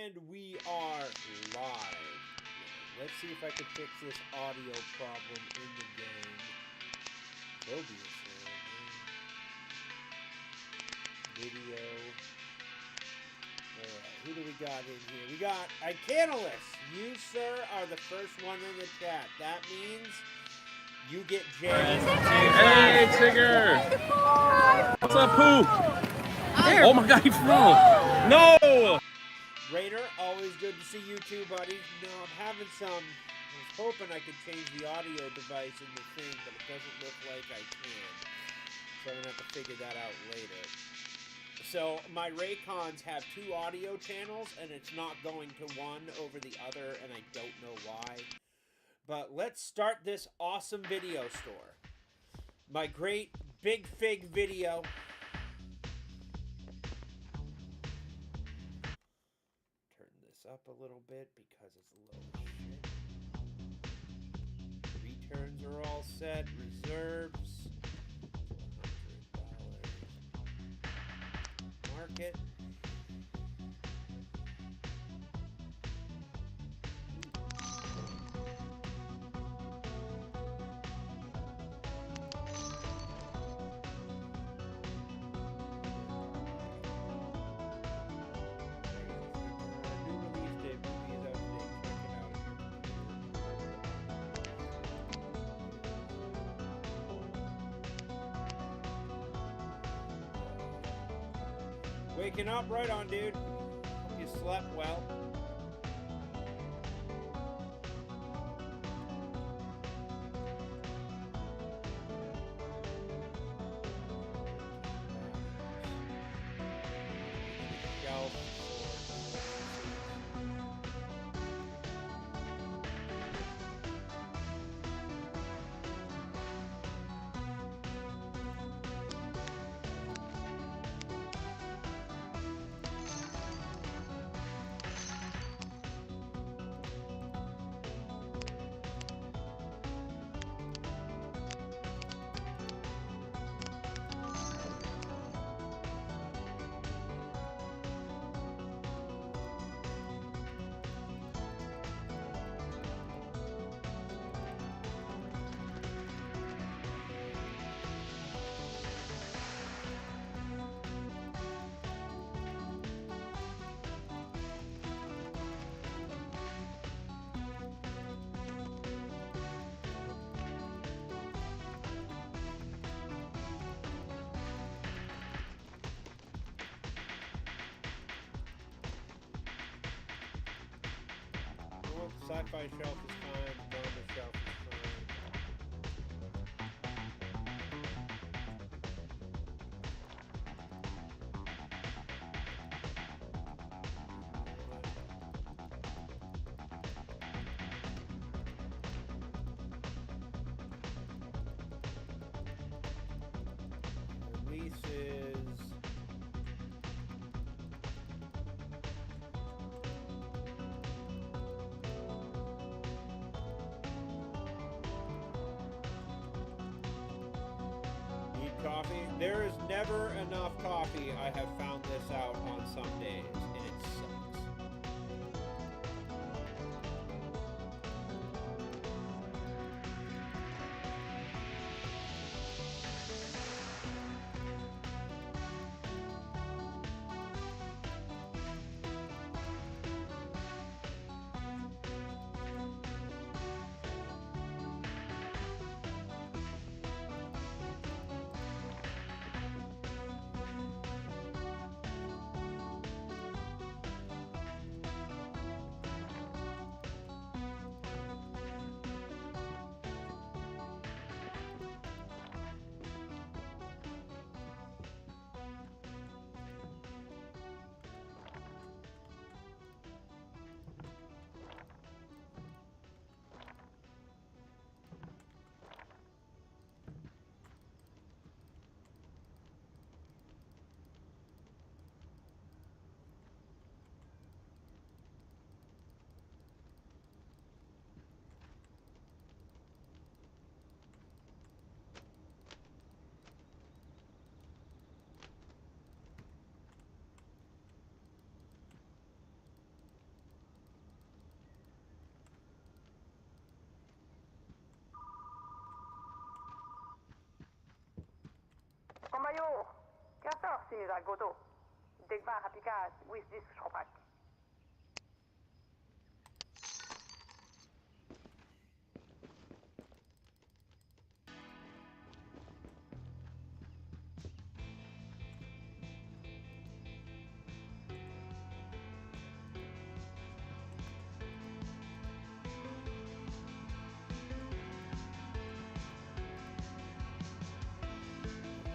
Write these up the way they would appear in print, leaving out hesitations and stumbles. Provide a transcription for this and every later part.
And we are live. Let's see if I can fix this audio problem in the game. Phobius video. Alright, who do we got in here? We got Icanolus. You, sir, are the first one in the chat. That means you get jammed. Hey, Tigger! What's up, Pooh? Oh my God, he flew! No! Raider, always good to see you too, buddy. No, I'm having some. I was hoping I could change the audio device in the thing, but it doesn't look like I can. So I'm gonna have to figure that out later. So my Raycons have two audio channels, and it's not going to one over the other, and I don't know why. But let's start this awesome video store. My great Big Fig video. Turn this up a little bit because it's low as shit. Returns are all set. Reserves. $100. Market. Waking up, right on, dude. Hope you slept well. Shelf. Sci-fi shelf is fine. Normal shelf is fine. Releases. Coffee. There is never enough coffee. I have found this out on some days, and it sucks. Ayo, kasar sini da goto. Degba hapika wis dis shopak.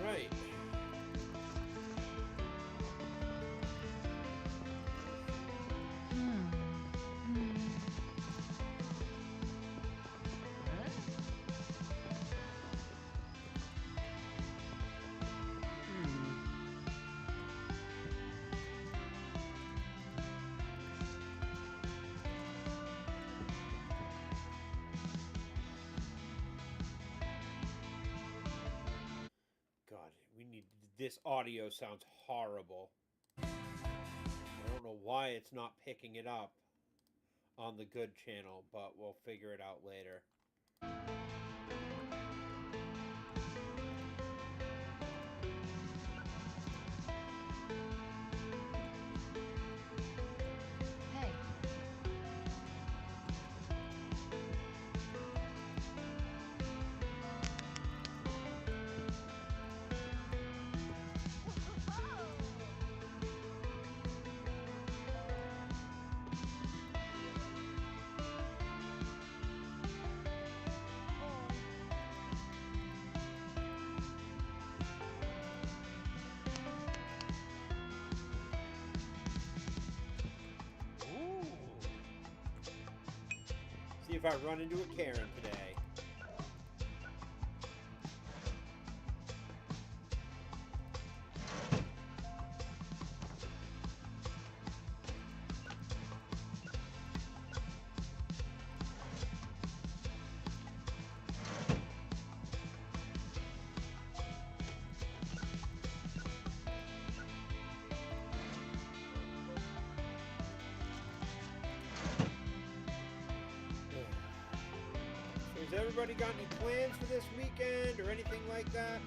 Right. God, we need this audio sounds horrible. I don't know why it's not picking it up on the good channel, but we'll figure it out later. Hey. See if I run into a Karen today. So has everybody got any plans for this weekend or anything like that?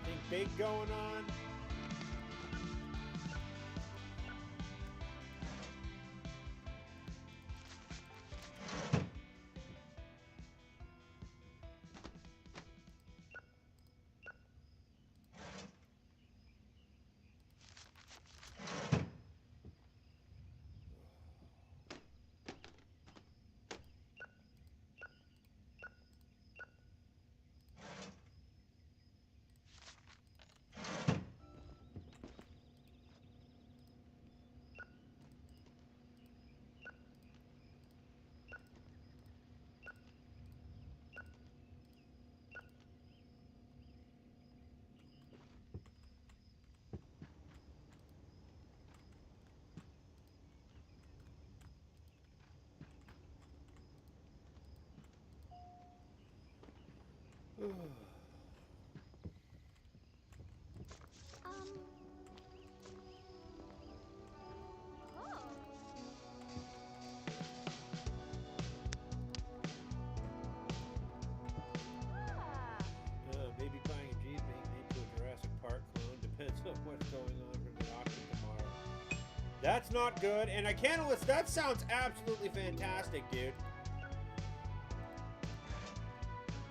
Anything big going on? Maybe buying a Jeep may into a Jurassic Park clone. Depends on what's going on for the auction tomorrow. That's not good. And I can't list. That sounds absolutely fantastic, dude.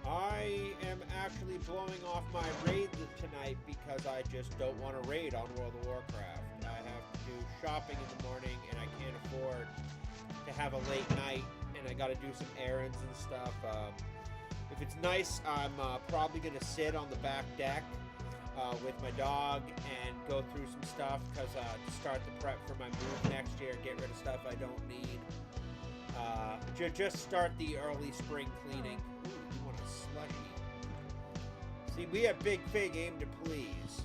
I am actually blowing off my raid tonight because I just don't want to raid on World of Warcraft. I have to do shopping in the morning, and I can't afford to have a late night, and I got to do some errands and stuff. If it's nice, I'm probably going to sit on the back deck with my dog and go through some stuff because to start the prep for my move next year, get rid of stuff I don't need. Just start the early spring cleaning. Ooh, you want a slushy. See, we have Big Fig aim to please.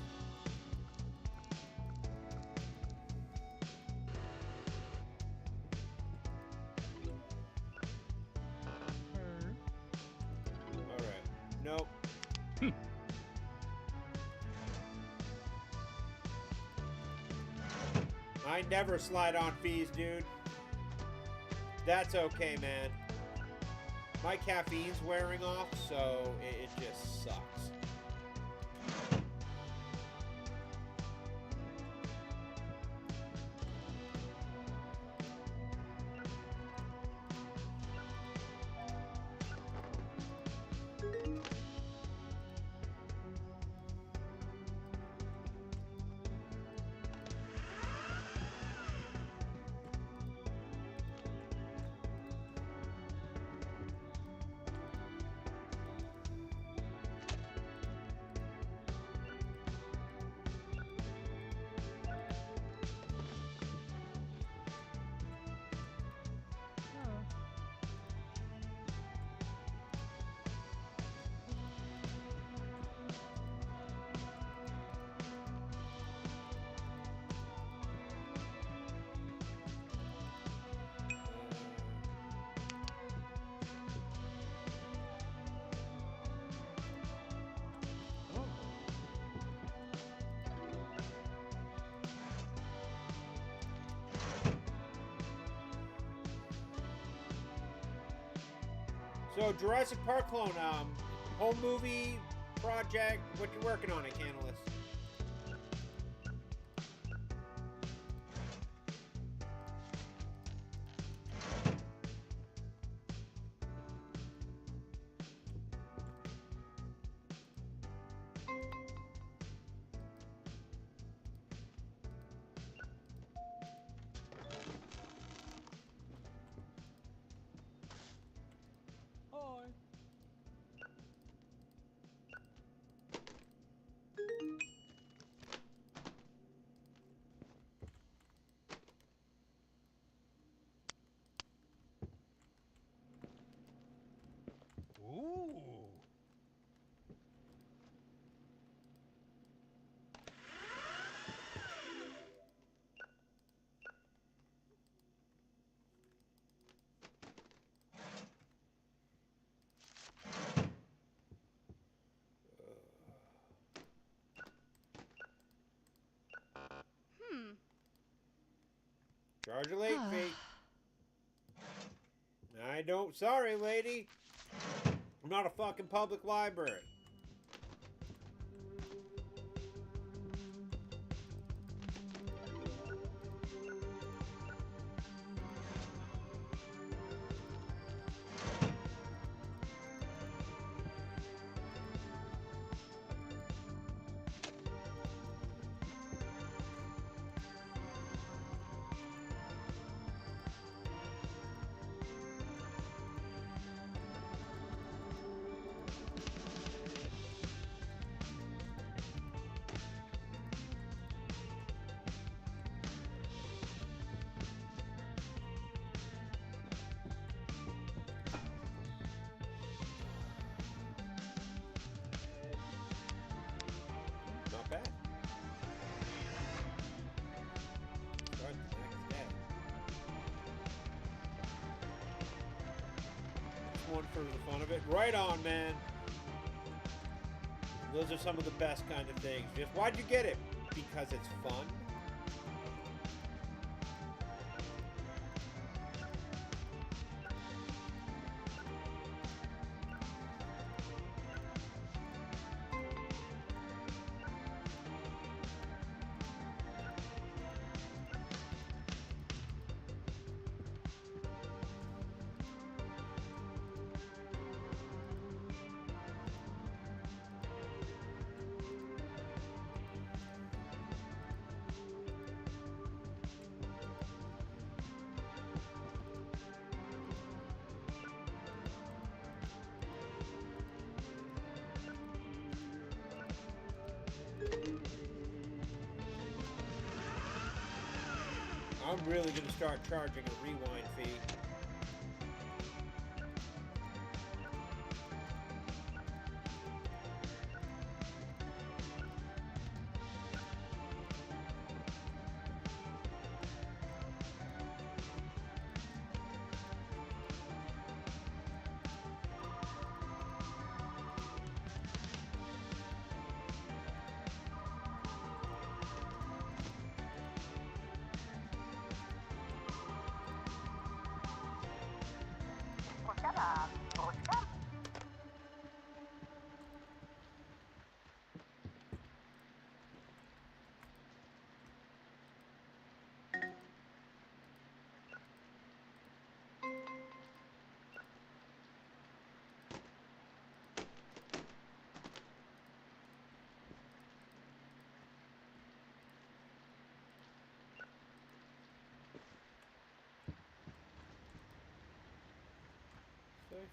Nope. I never slide on fees, dude. That's okay, man. My caffeine's wearing off, so it just sucks. So Jurassic Park clone, home movie project, what you working on at Canalys? Charge a late fee. I don't. Sorry, lady. I'm not a fucking public library. Not bad. Start the next day. Just one for the fun of it. Right on, man. Those are some of the best kind of things. Just why'd you get it? Because it's fun. I'm really going to start charging a rewind fee.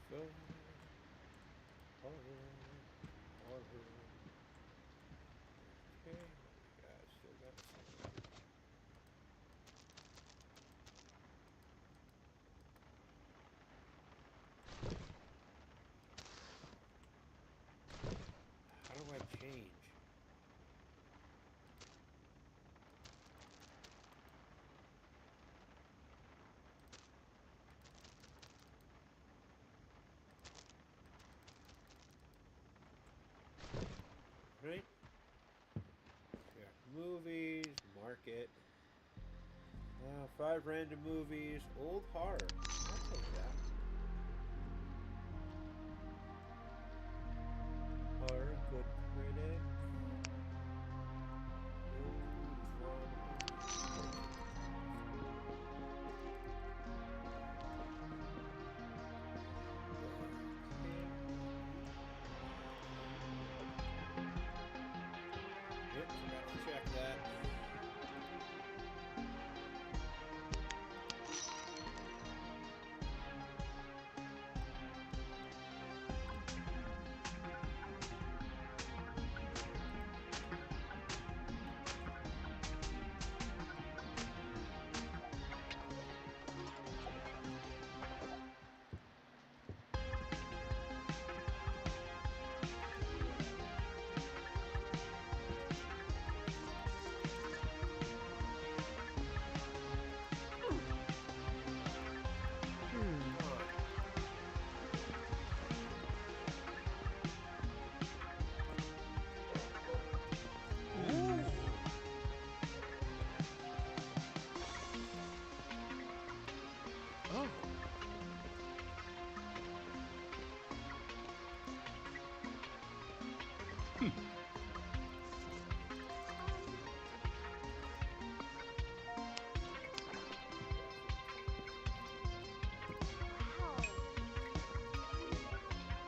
fell harder, harder. Okay, what we got? Still got some. How do I change? Right? Yeah, movies, market. 5 random movies, old horror. I'll take that. Horror, good critic. Yep, forgot to check that.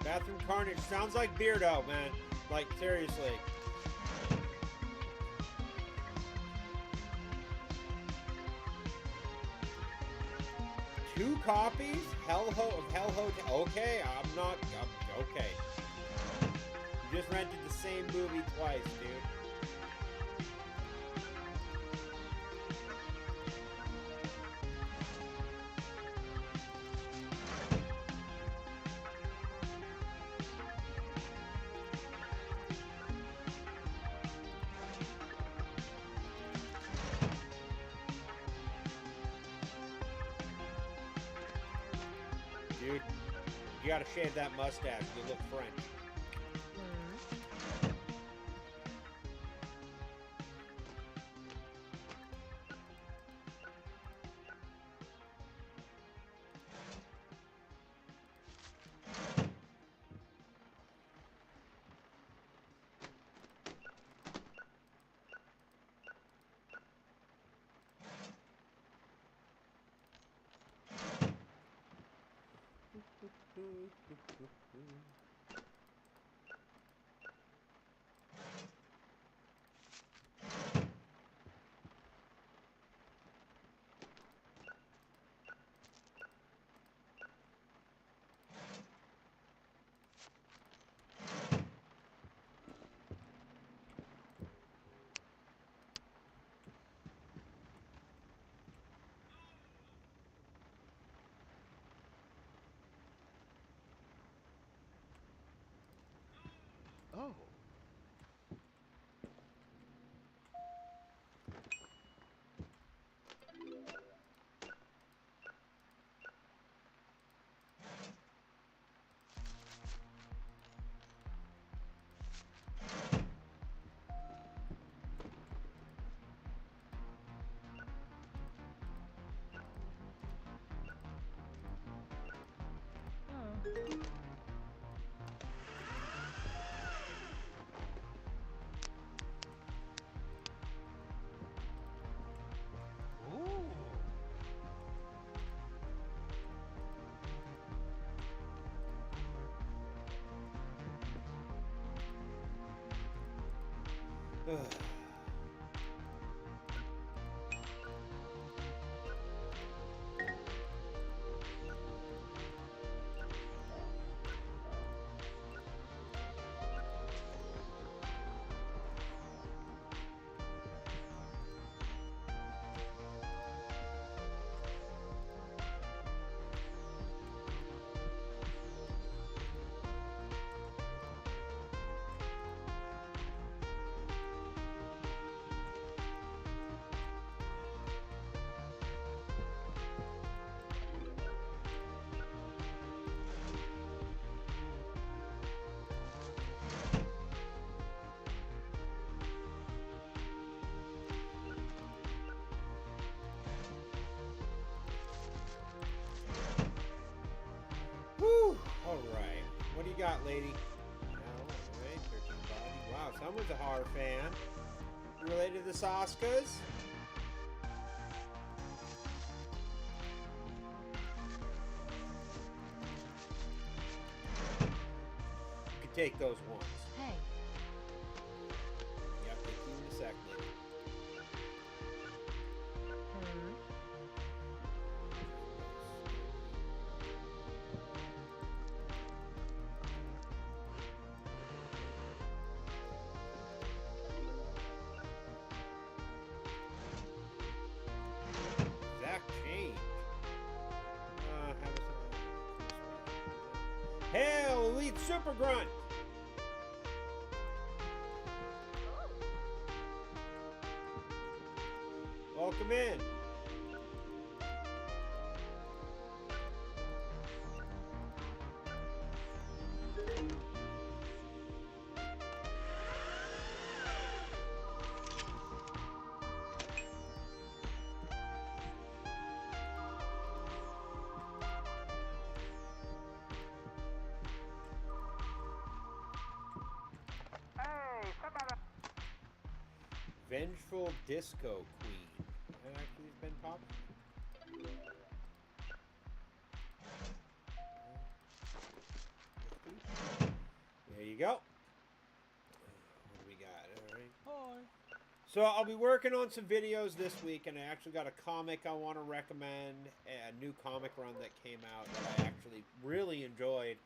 Bathroom Carnage sounds like Beardo, man. Like, seriously. Two copies? Hell Hotel. Okay, okay. You just rented the same movie twice, dude. Dude, you gotta shave that mustache. You look French. Oh. Ugh. lady. Alright, 13 body. Wow, someone's a horror fan. You related to the Saskas? You can take those ones. Hey. Yep, take you in a sec, lady. Exact change. Hail, Elite Super Grunt! Welcome in. Hey, Sakara! Vengeful Disco Queen. That actually has been popular. There you go. What do we got? All right. Hi. So I'll be working on some videos this week, and I actually got a comic I want to recommend, a new comic run that came out that I actually really enjoyed,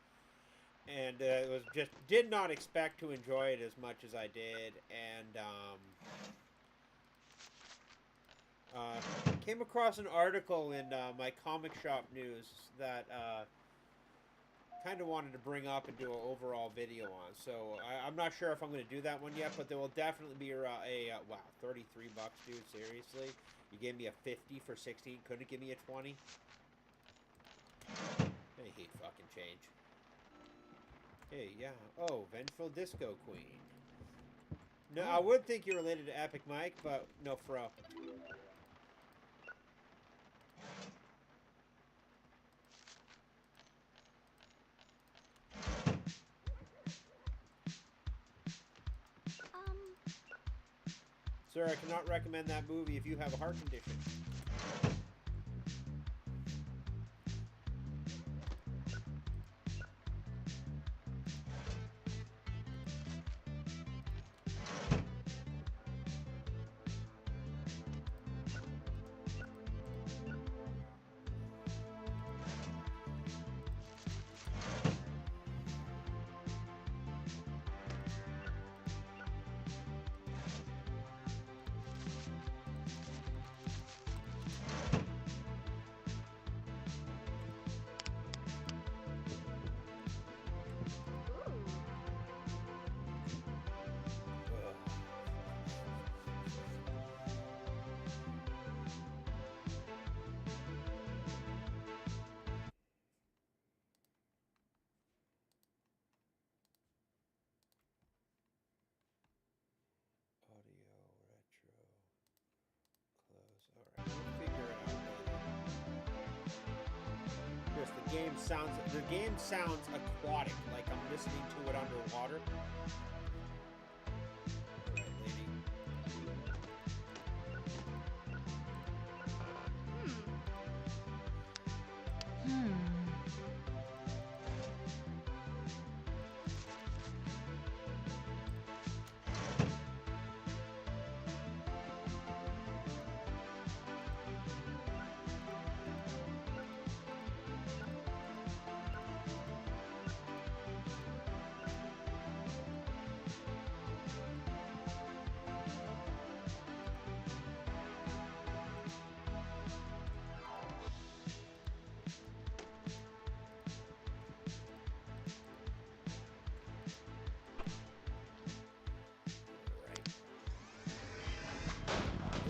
and it was just did not expect to enjoy it as much as I did, and came across an article in my comic shop news that kind of wanted to bring up and do an overall video on. So I'm not sure if I'm going to do that one yet, but there will definitely be wow, 33 bucks, dude. Seriously, you gave me a 50 for 16. Couldn't give me a 20. I hate fucking change. Hey, yeah. Oh, Vengeful Disco Queen. No, I would think you're related to Epic Mike, but no, fro. Sir, I cannot recommend that movie if you have a heart condition. The game sounds aquatic, like I'm listening to it underwater. Alright, lady.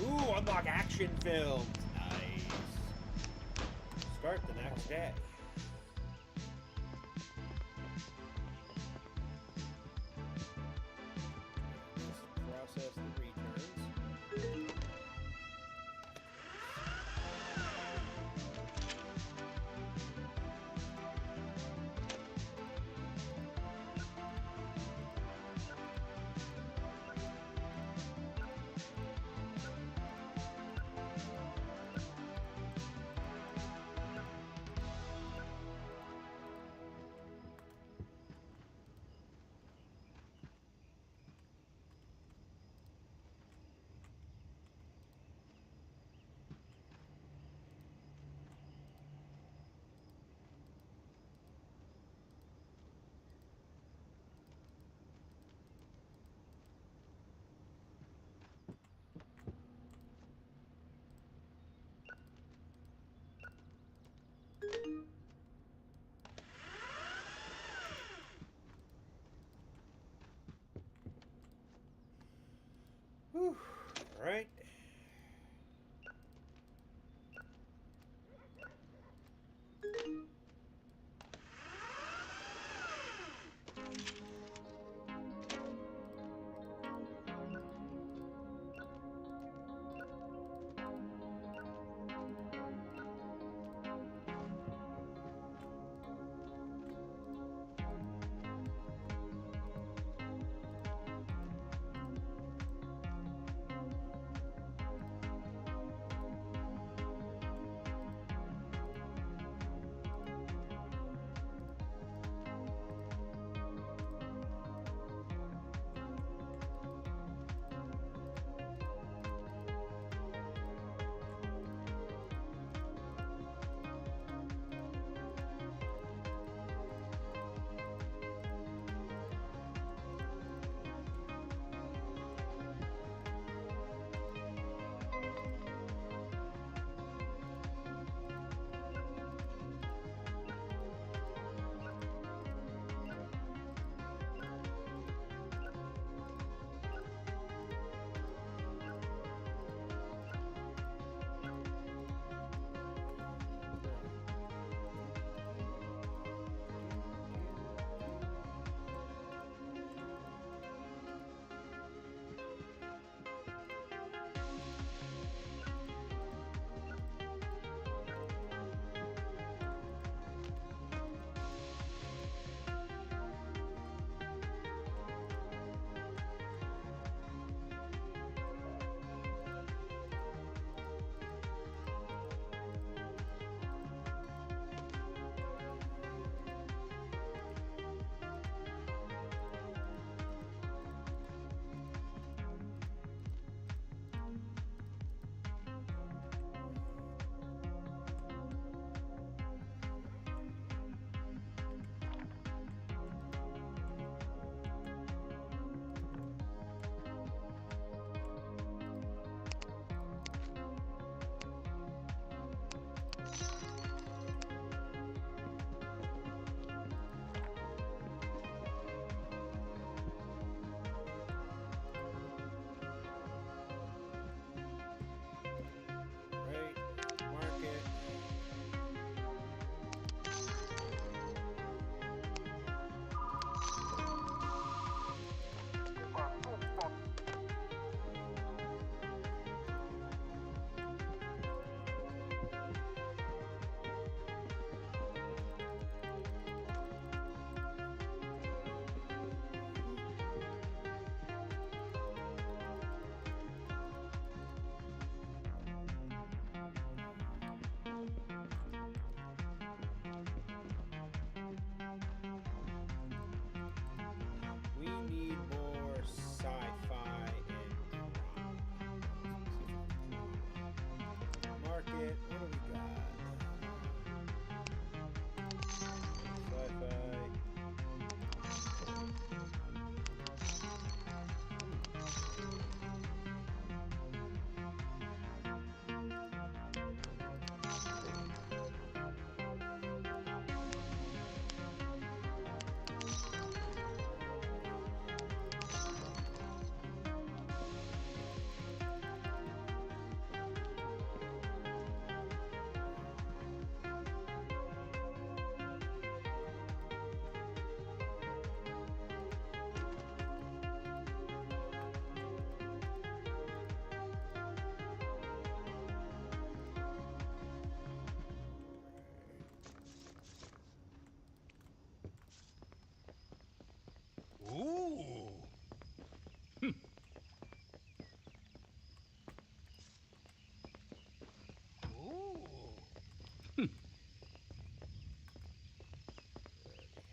Ooh, unlock action films. Nice. Start the next day. Process the returns.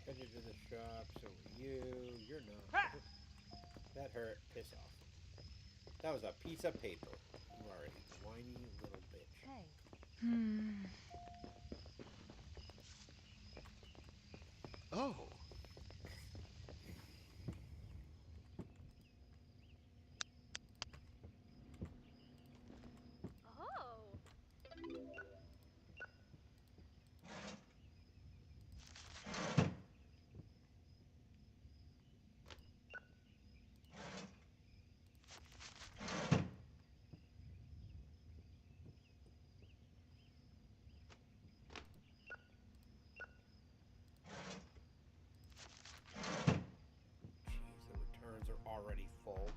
Headed to the shop, so are you. You're not. That hurt. Piss off. That was a piece of paper. You are a whiny little bitch. Hey. Oh. Jeez, the returns are already full.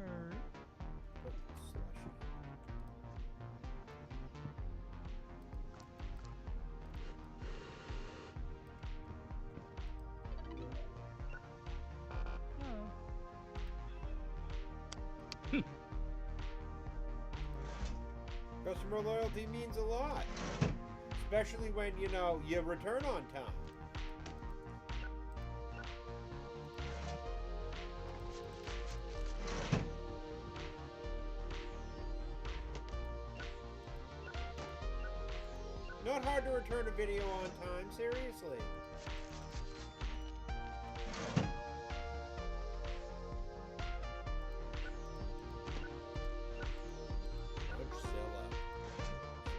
Oh, slushy. Customer loyalty means a lot. Especially when, you know, you return on time. Not hard to return a video on time, seriously. Godzilla.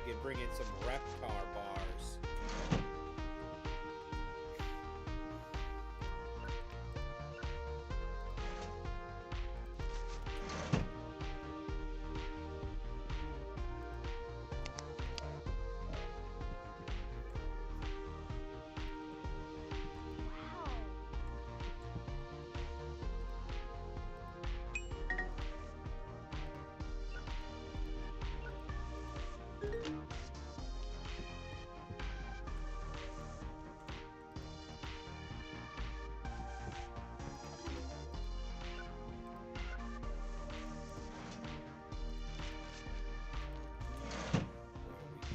You can bring in some Reptar bars.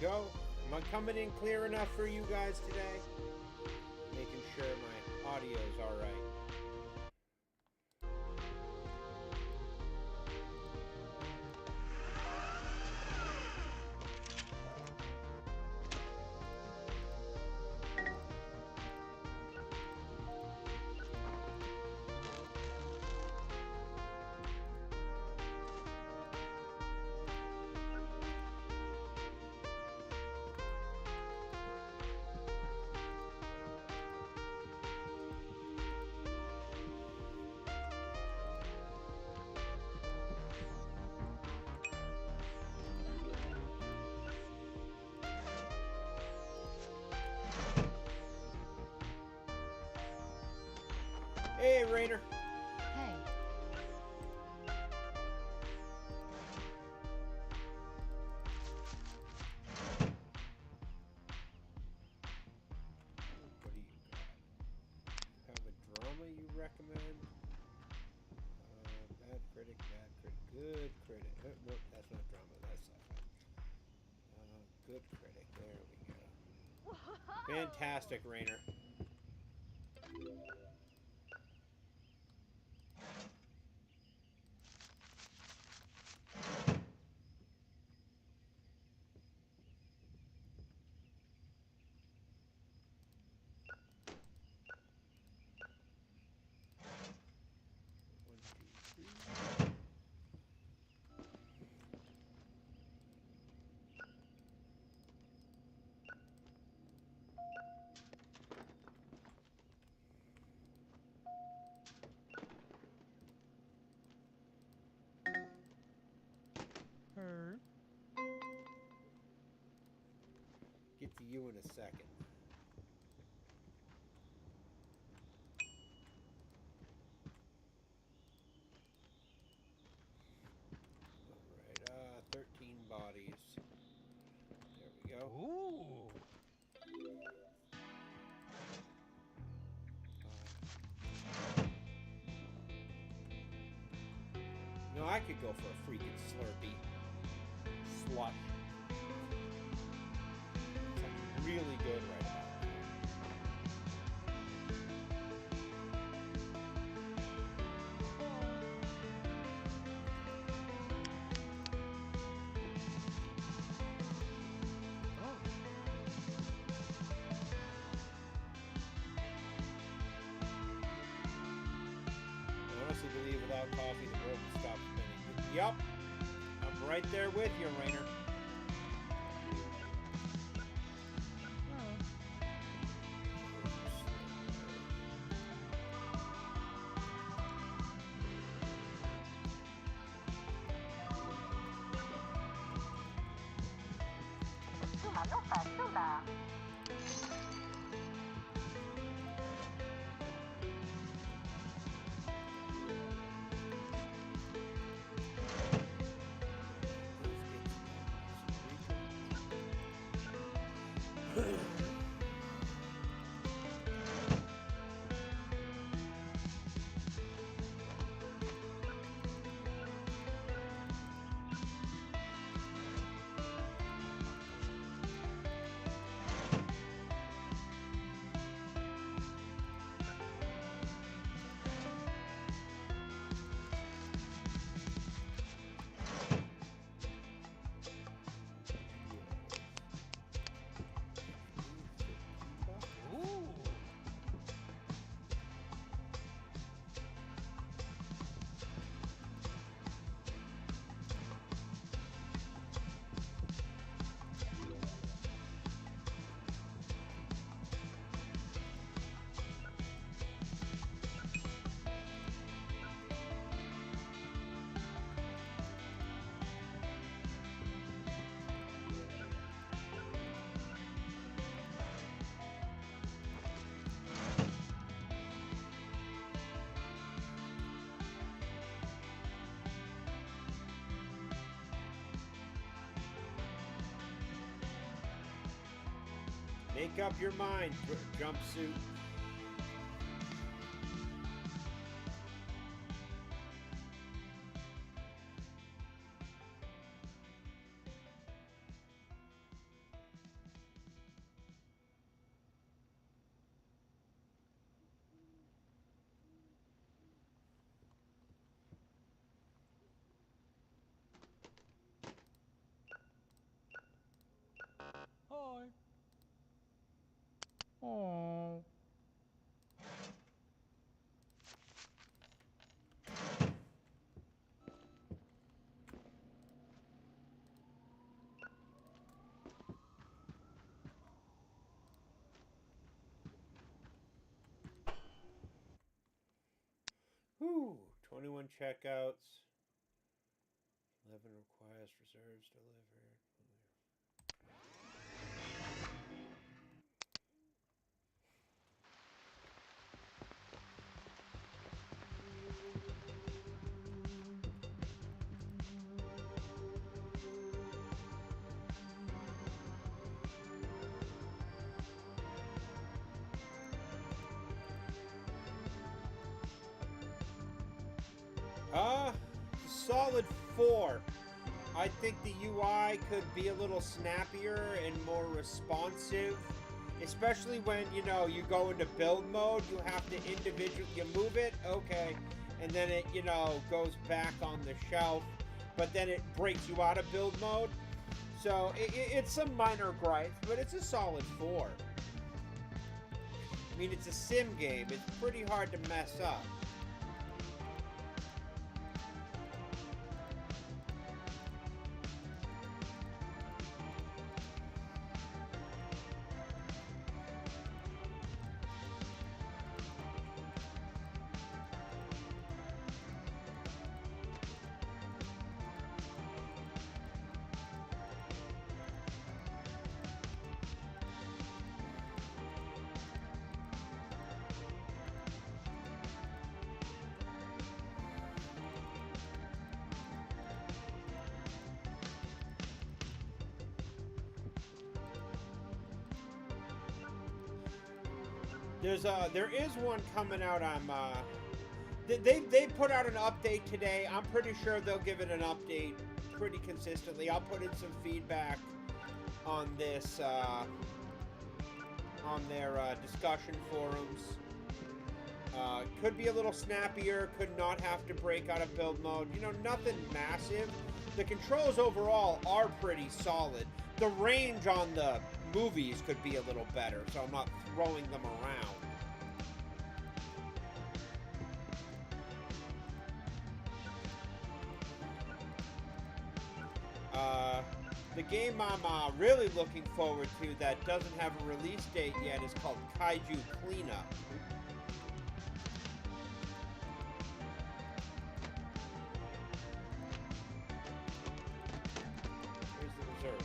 Go. Am I coming in clear enough for you guys today? Making sure my audio's alright. Hey, Rainer. Hey. What do you got? Have a drama you recommend? Bad critic, good critic. Nope, that's not drama, that's sci-fi. Good critic, there we go. Fantastic, Rainer. One, two, three. Get to you in a second. Alright, 13 bodies. There we go. Ooh. I could go for a freaking Slurpee. Slush. It's really good right now. Believe without coffee the world would stop spinning. Yup. I'm right there with you, Rainer. Make up your mind, jumpsuit. Hi. Oh. Whew, 21 checkouts. 11 requires reserves delivered. Solid 4. I think the UI could be a little snappier and more responsive, especially when, you know, you go into build mode. You have to individually, you move it, okay, and then it, you know, goes back on the shelf, but then it breaks you out of build mode. So it's some minor gripes, but it's a solid 4. I mean, it's a sim game. It's pretty hard to mess up. There is one coming out. I'm They put out an update today. I'm pretty sure they'll give it an update pretty consistently. I'll put in some feedback on this on their discussion forums. Could be a little snappier. Could not have to break out of build mode. You know, nothing massive. The controls overall are pretty solid. The range on the movies could be a little better, so I'm not throwing them around. The game I'm really looking forward to that doesn't have a release date yet is called Kaiju Cleanup. Here's the reserve.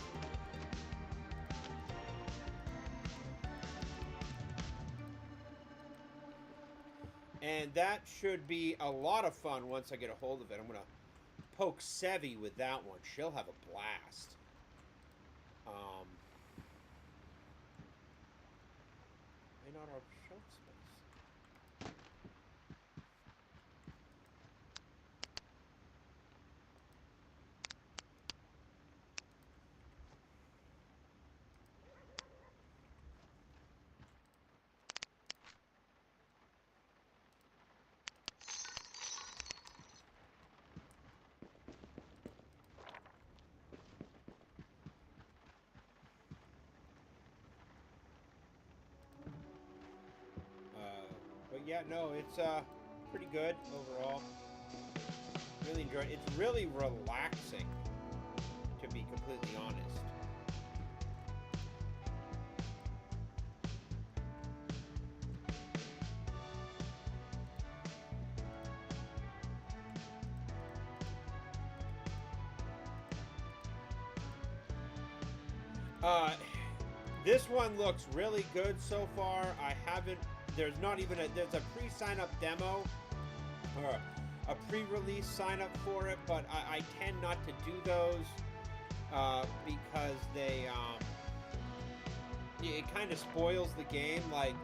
And that should be a lot of fun once I get a hold of it. I'm going to poke Sevi with that one. She'll have a blast. May not our shelf space. But yeah, no, it's pretty good overall. Really enjoy it. It's really relaxing, to be completely honest. This one looks really good so far. I haven't. There's not even there's a pre-sign-up demo or a pre-release sign-up for it, but I tend not to do those because they it kind of spoils the game. Like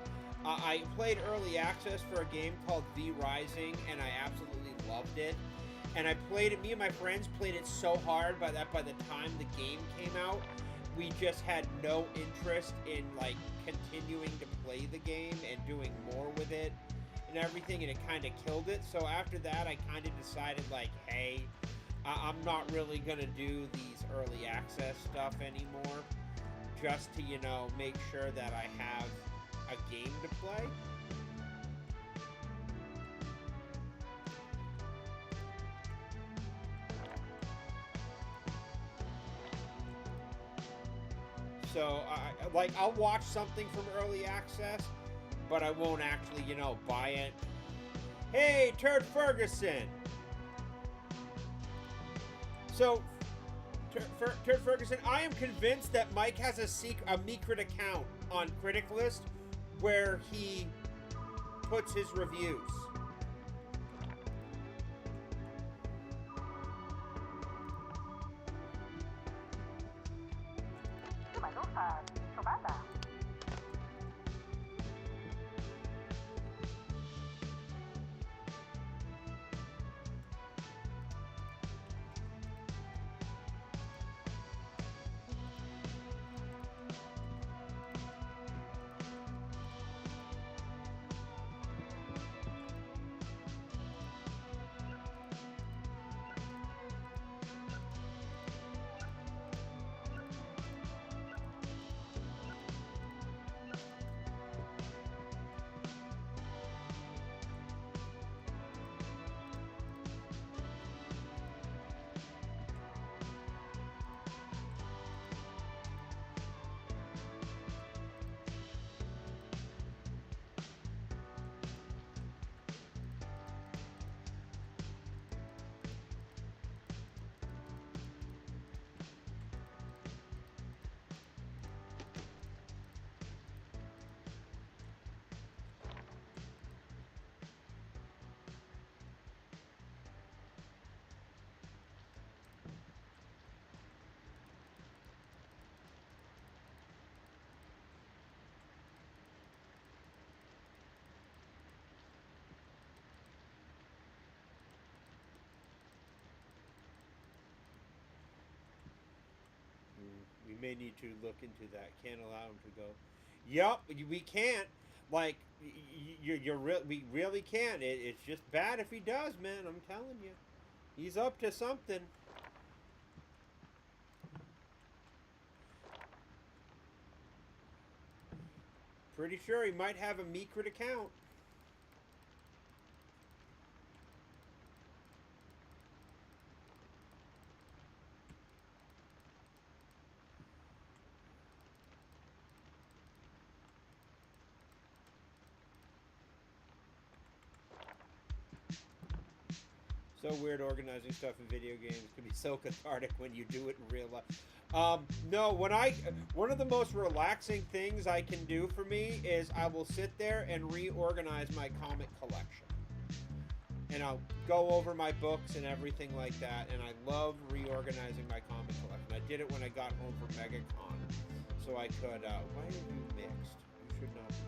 I played early access for a game called V Rising, and I absolutely loved it. And I played it. Me and my friends played it so hard by the time the game came out, we just had no interest in like continuing to play the game and doing more with it and everything, and it kind of killed it. So after that, I kind of decided like, hey, I'm not really gonna do these early access stuff anymore, just to, you know, make sure that I have a game to play. So, I'll watch something from early access, but I won't actually, you know, buy it. Hey, Turd Ferguson! So, Turd Ferguson, I am convinced that Mike has a Mecrit account on Critic List where he puts his reviews. may need to look into that. Can't allow him to go. Yup, we can't. Like, we really can't. It's just bad if he does, man. I'm telling you. He's up to something. Pretty sure he might have a Meekrit account. So weird organizing stuff in video games can be so cathartic when you do it in real life. No, one of the most relaxing things I can do for me is I will sit there and reorganize my comic collection. And I'll go over my books and everything like that, and I love reorganizing my comic collection. I did it when I got home from MegaCon, so I could, why are you mixed? You should not be mixed.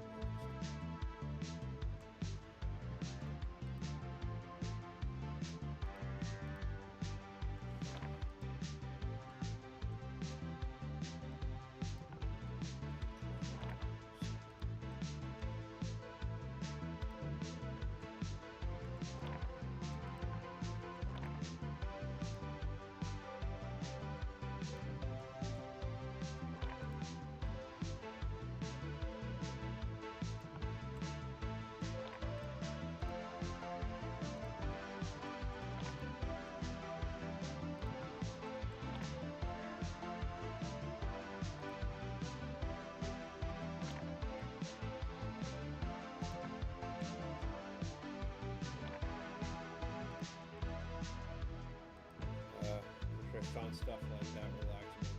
Found stuff like that relaxing.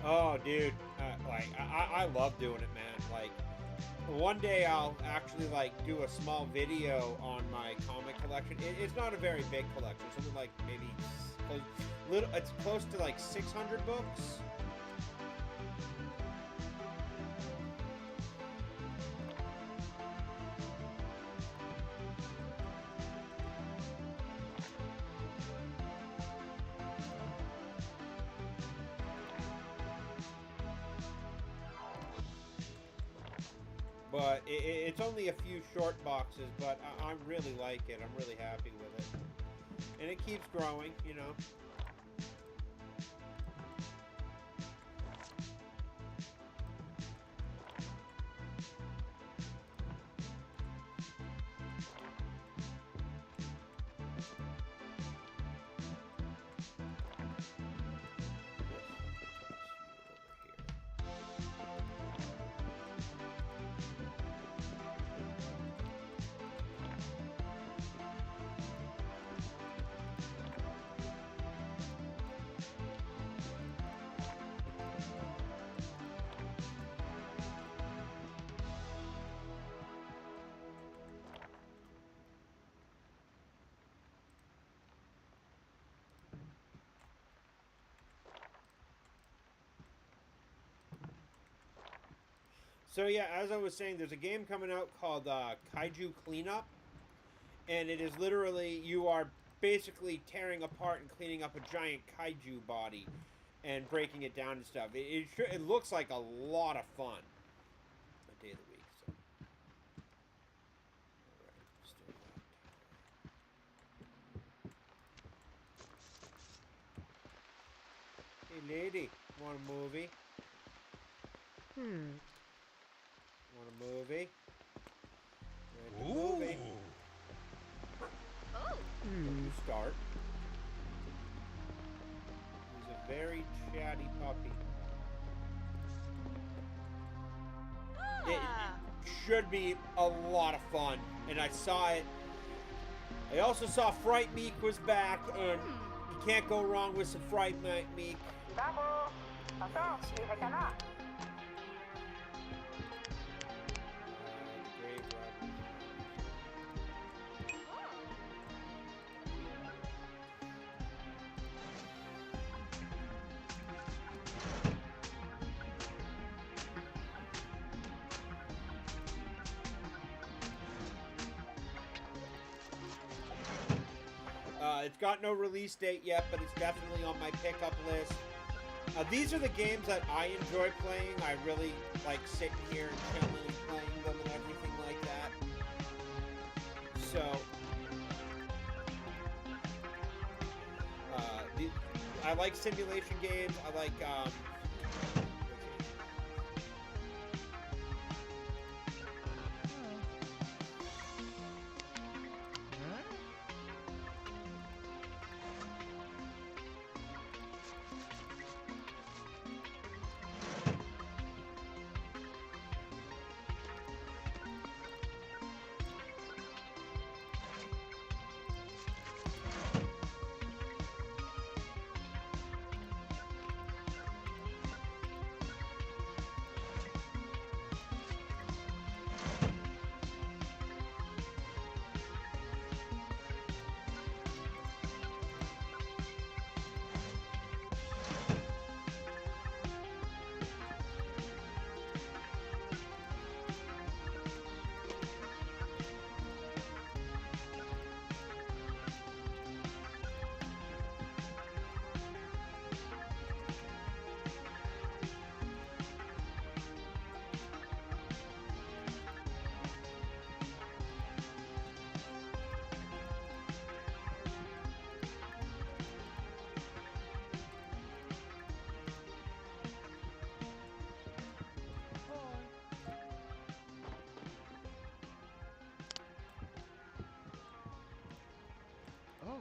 Oh, dude, like I love doing it, man. Like, one day I'll actually like do a small video on my comic collection. It's not a very big collection, something like maybe it's close to like 600 books. But it's only a few short boxes, but I really like it. I'm really happy with it. And it keeps growing, you know. So yeah, as I was saying, there's a game coming out called Kaiju Cleanup, and it is literally, you are basically tearing apart and cleaning up a giant kaiju body and breaking it down and stuff. It looks like a lot of fun. A day of the week. So. All right, hey lady, want a movie? Want a movie? Rent a movie. Oh. You start. He's a very chatty puppy. It should be a lot of fun, and I saw it. I also saw Fright Meek was back, and you can't go wrong with some Fright Meek. Bravo! Attends, les canards! It's got no release date yet, but it's definitely on my pickup list. These are the games that I enjoy playing. I really like sitting here and chilling and playing them and everything like that. So, I like simulation games. I like, Oh.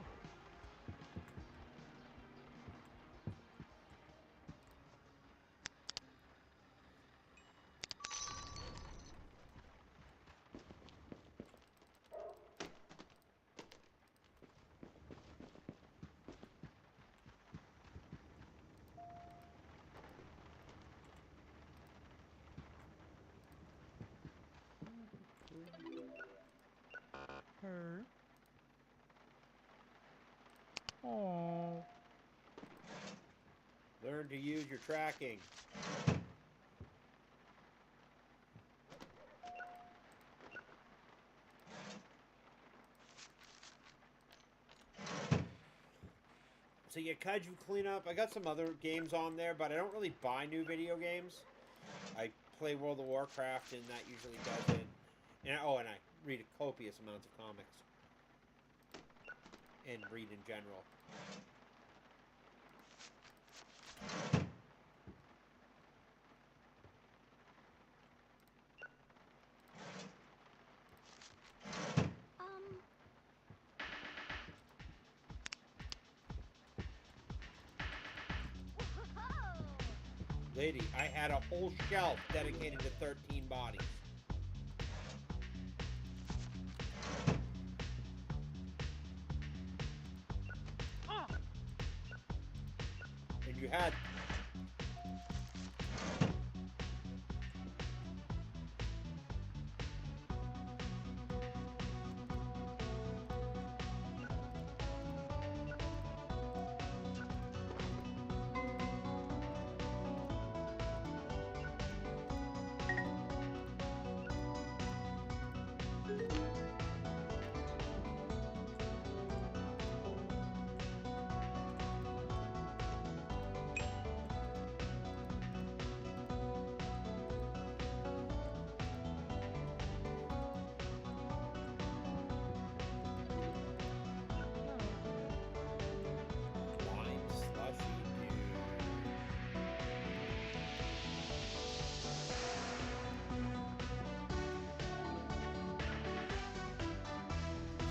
Her. Oh. learn to use your tracking. So yeah, Kaiju Cleanup. I got some other games on there, but I don't really buy new video games. I play World of Warcraft, and that usually does it. And and I read copious amounts of comics. And read in general. Lady, I had a whole shelf dedicated to 13 bodies. And you had...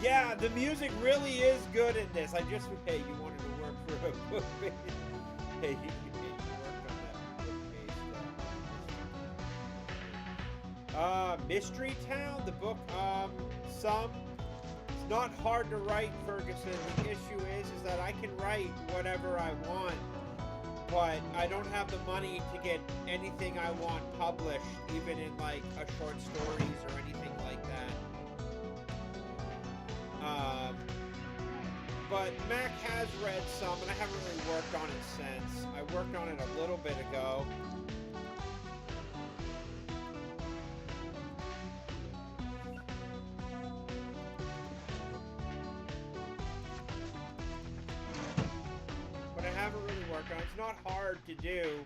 Yeah, the music really is good in this. I just, hey, you wanted to work for a book. Hey, you worked on that book-based. Mystery Town, the book, some. It's not hard to write, Ferguson. The issue is that I can write whatever I want, but I don't have the money to get anything I want published, even in like a short stories or anything like that. But Mac has read some, and I haven't really worked on it since. I worked on it a little bit ago. But I haven't really worked on it it's not hard to do.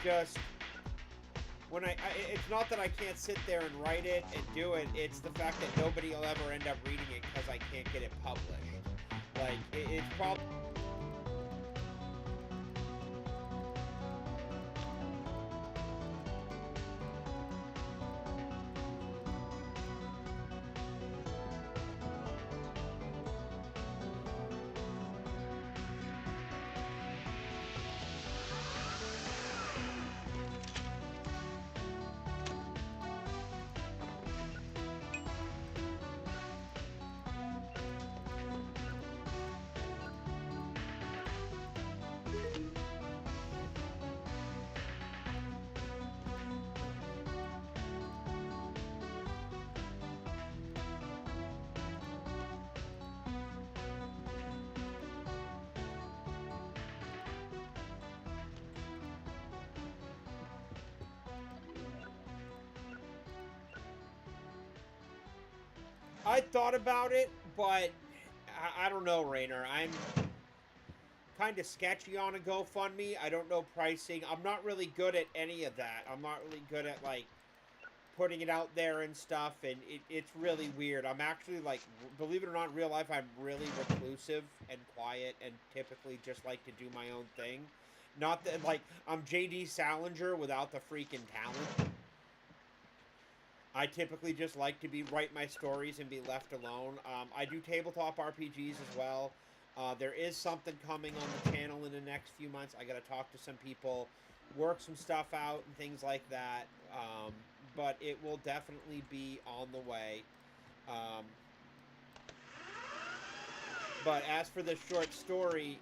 Just when it's not that I can't sit there and write it and do it. It's the fact that nobody will ever end up reading it because I can't get it published. Like it's probably. I thought about it, but I don't know, Rainer. I'm kind of sketchy on a GoFundMe. I don't know pricing. I'm not really good at any of that. I'm not really good at, like, putting it out there and stuff, and it's really weird. I'm actually, like, believe it or not, in real life, I'm really reclusive and quiet and typically just like to do my own thing. Not that, like, I'm J.D. Salinger without the freaking talent. I typically just like to write my stories and be left alone. I do tabletop RPGs as well. There is something coming on the channel in the next few months. I got to talk to some people, work some stuff out and things like that. But it will definitely be on the way. But as for the short story,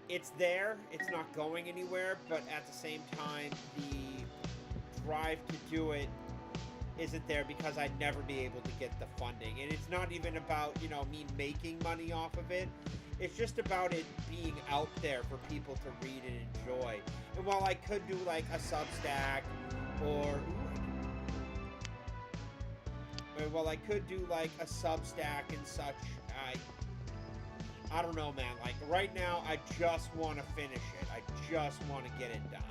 it's there. It's not going anywhere. But at the same time, the drive to do it isn't there because I'd never be able to get the funding. And it's not even about, you know, me making money off of it. It's just about it being out there for people to read and enjoy. And while I could do like a Substack or I could do like a Substack and such, I don't know, man. Like right now I just want to finish it. I just want to get it done.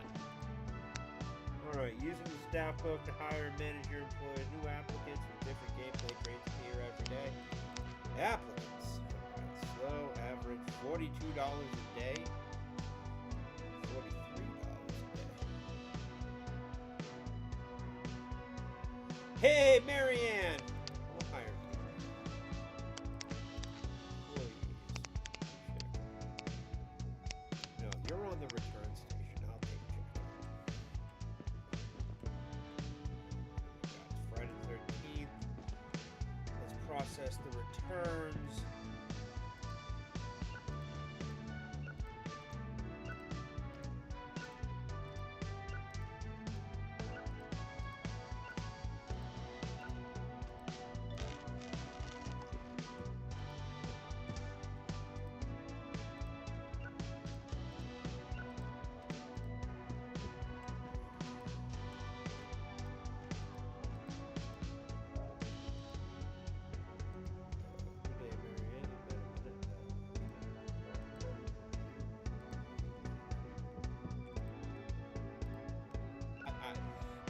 Alright, using the staff book to hire and manage your employees, new applicants with different gameplay traits appear every day. Applicants. Slow, average, $42 a day. $43 a day. Hey, Marianne! We'll hire you. Please. No, you're on the return station. I'll take a check. Friday the 13th. Let's process the returns.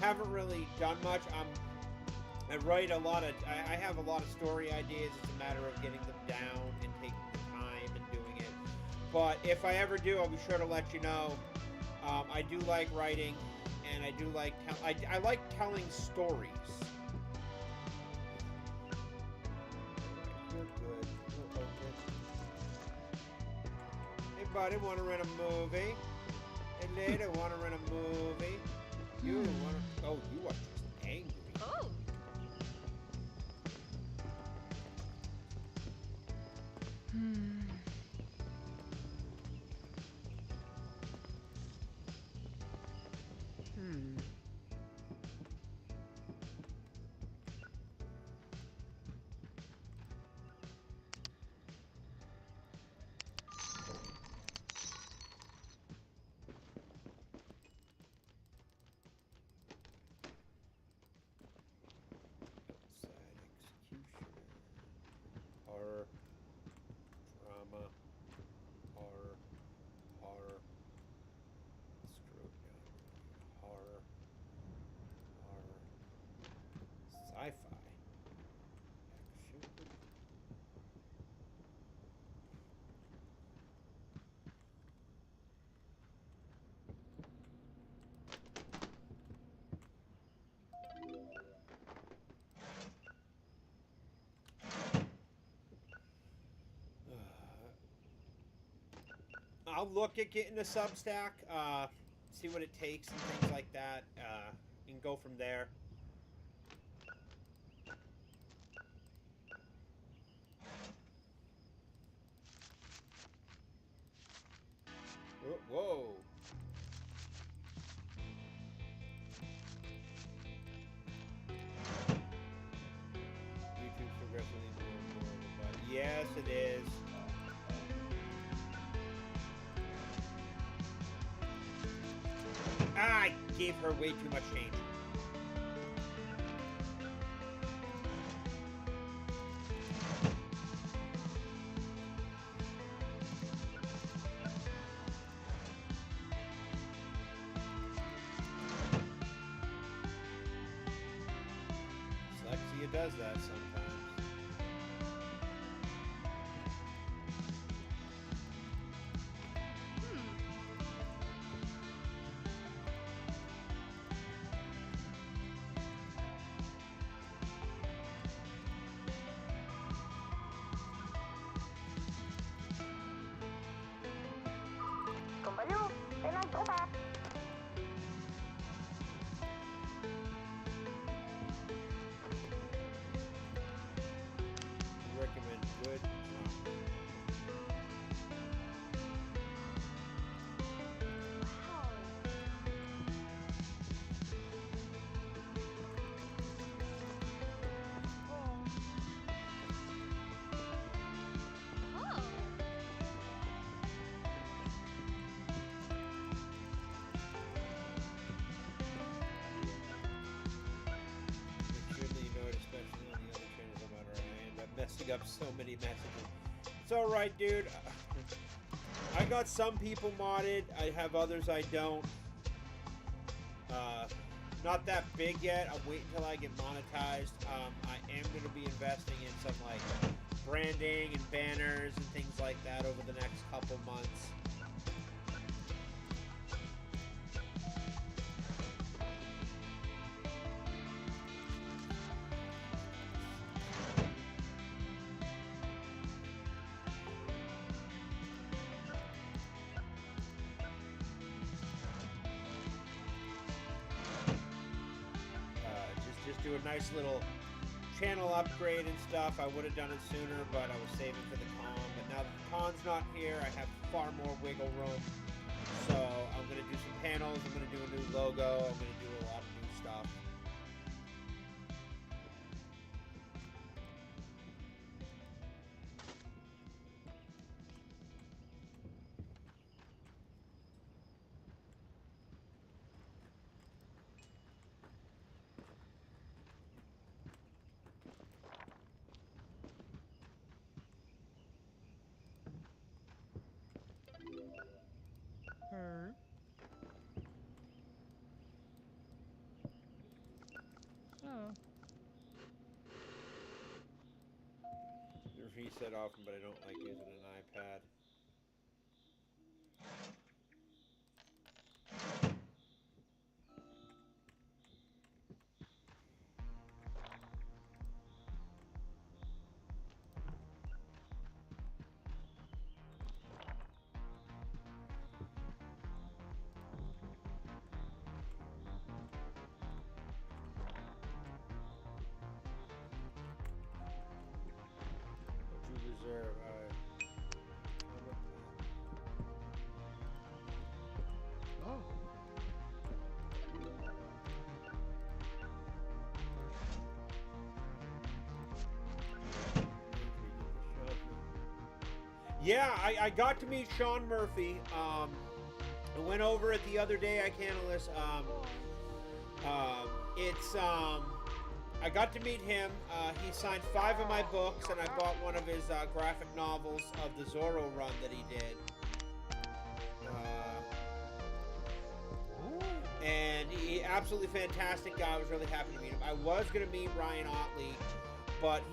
Haven't really done much. I write a lot of. I have a lot of story ideas. It's a matter of getting them down and taking the time and doing it. But if I ever do, I'll be sure to let you know. I do like writing, and I do like. I like telling stories. You're good. You're okay. Hey, buddy, want to rent a movie? Hey, lady, want to rent a movie? You want to... Oh, you are just angry. Oh. Horror, drama, horror, horror. I'll look at getting a Substack, see what it takes and things like that, and go from there. Whoa. YouTube's progressively more and more of a bot. Yes, it is. I gave her way too much change. Dyslexia does that sometimes. Compañero, ven al tropa. Recommend good. Extremely annoyed, especially on the other channels I'm on. I end up messing up so many messages. It's alright, dude. I got some people modded. I have others I don't. Not that big yet. I'm waiting until I get monetized. I am going to be investing in some like branding and banners and things like that over the next couple months. Just do a nice little channel upgrade and stuff. I would have done it sooner, but I was saving for the con. But now that the con's not here, I have far more wiggle room. So I'm going to do some panels. I'm going to do a new logo. I'm going to do a lot of new stuff. Reset often, but I don't like using an iPad. Reserve. Oh. Yeah, I got to meet Sean Murphy. I went over it the other day. I can't list. I got to meet him. He signed 5 of my books, and I bought one of his graphic novels of the Zorro run that he did. And he absolutely fantastic guy. I was really happy to meet him. I was gonna meet Ryan Otley, but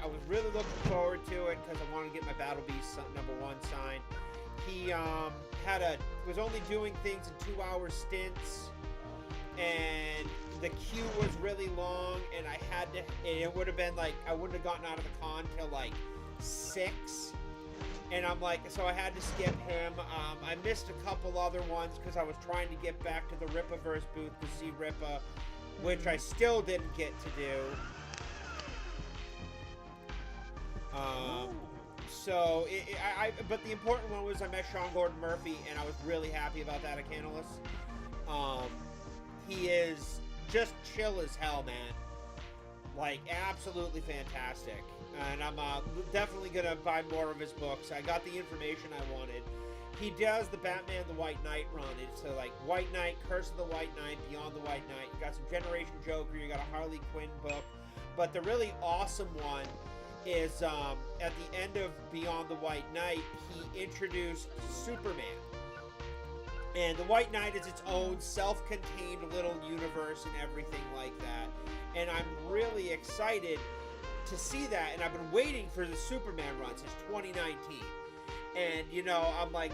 I was really looking forward to it because I wanted to get my Battle Beast #1 signed. He was only doing things in 2-hour stints, and the queue was really long, and it would have been like I wouldn't have gotten out of the con till like 6. And I'm like, so I had to skip him. I missed a couple other ones because I was trying to get back to the Rippaverse booth to see Rippa, which I still didn't get to do. But the important one was I met Sean Gordon Murphy, and I was really happy about that at Canalys. He is just chill as hell, man. Like, absolutely fantastic. And I'm definitely going to buy more of his books. I got the information I wanted. He does the Batman the White Knight run. It's like White Knight, Curse of the White Knight, Beyond the White Knight. You got some Generation Joker. You got a Harley Quinn book. But the really awesome one is at the end of Beyond the White Knight, he introduced Superman. And the White Knight is its own self-contained little universe and everything like that. And I'm really excited to see that. And I've been waiting for the Superman run since 2019. And, you know, I'm like,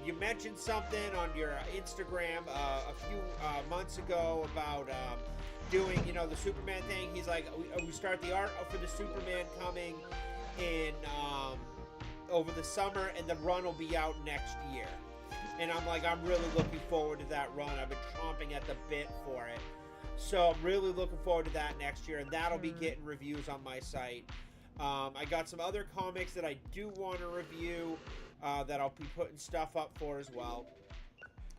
you mentioned something on your Instagram a few months ago about doing, you know, the Superman thing. He's like, we start the art for the Superman coming in over the summer, and the run will be out next year. And I'm like, I'm really looking forward to that run. I've been chomping at the bit for it. So I'm really looking forward to that next year, and that'll be getting reviews on my site. I got some other comics that I do want to review that I'll be putting stuff up for as well.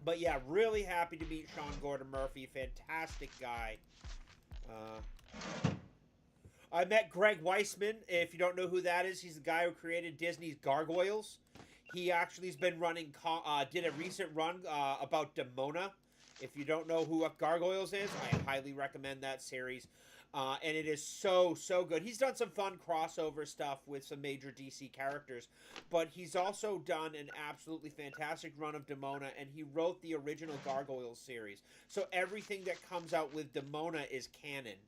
But yeah, really happy to meet Sean Gordon Murphy. Fantastic guy. I met Greg Weisman. If you don't know who that is, he's the guy who created Disney's Gargoyles. He actually has been running, did a recent run about Demona. If you don't know who Gargoyles is, I highly recommend that series. And it is so, so good. He's done some fun crossover stuff with some major DC characters, but he's also done an absolutely fantastic run of Demona, and he wrote the original Gargoyles series. So everything that comes out with Demona is canon.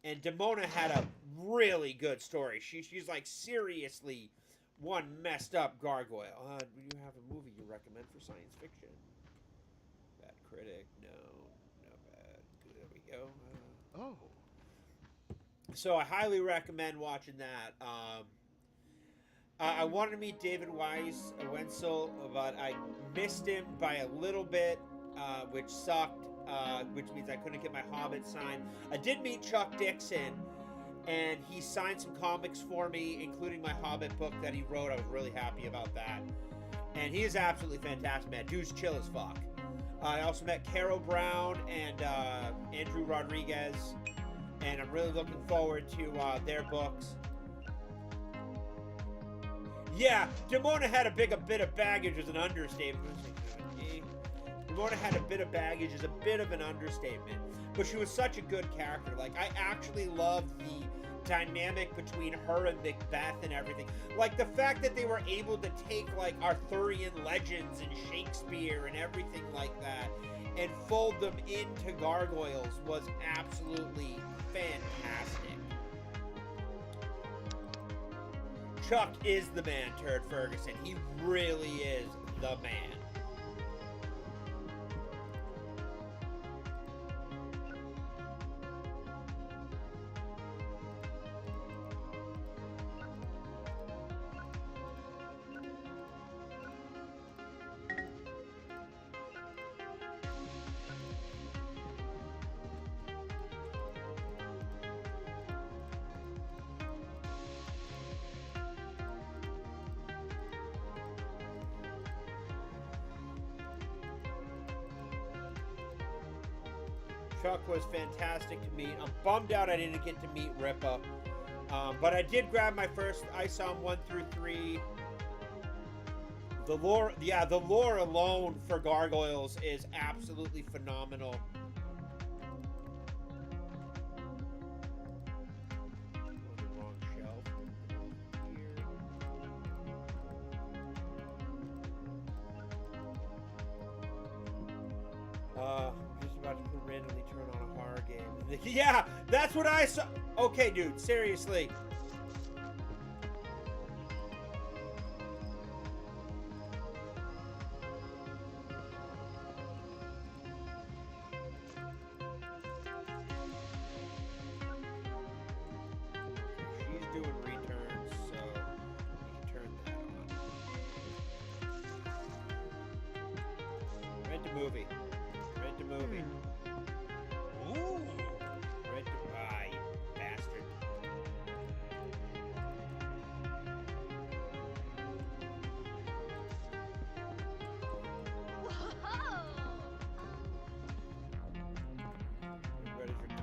And Demona had a really good story. She's like seriously one messed up gargoyle. Do you have a movie you recommend for science fiction? Bad critic. No bad. There we go. Oh. So I highly recommend watching that. I wanted to meet David Wenzel, but I missed him by a little bit, which sucked, which means I couldn't get my Hobbit signed. I did meet Chuck Dixon, and he signed some comics for me, including my Hobbit book that he wrote. I was really happy about that. And he is absolutely fantastic, man. Dude's chill as fuck. I also met Carol Brown and Andrew Rodriguez, and I'm really looking forward to their books. Yeah, Demona had a bit of baggage is an understatement. Demona had a bit of baggage is a bit of an understatement, but she was such a good character. Like, I actually loved the dynamic between her and Macbeth and everything. Like, the fact that they were able to take, like, Arthurian legends and Shakespeare and everything like that and fold them into Gargoyles was absolutely fantastic. Chuck is the man, Turd Ferguson. He really is the man. Chuck was fantastic to meet. I'm bummed out I didn't get to meet Rippa. But I did grab my first ISOM 1 through 3. The lore alone for Gargoyles is absolutely phenomenal. On the wrong shelf. Just about to randomly turn on a horror game. Yeah, that's what I saw. Okay, dude, seriously. She's doing returns, so we can turn that on.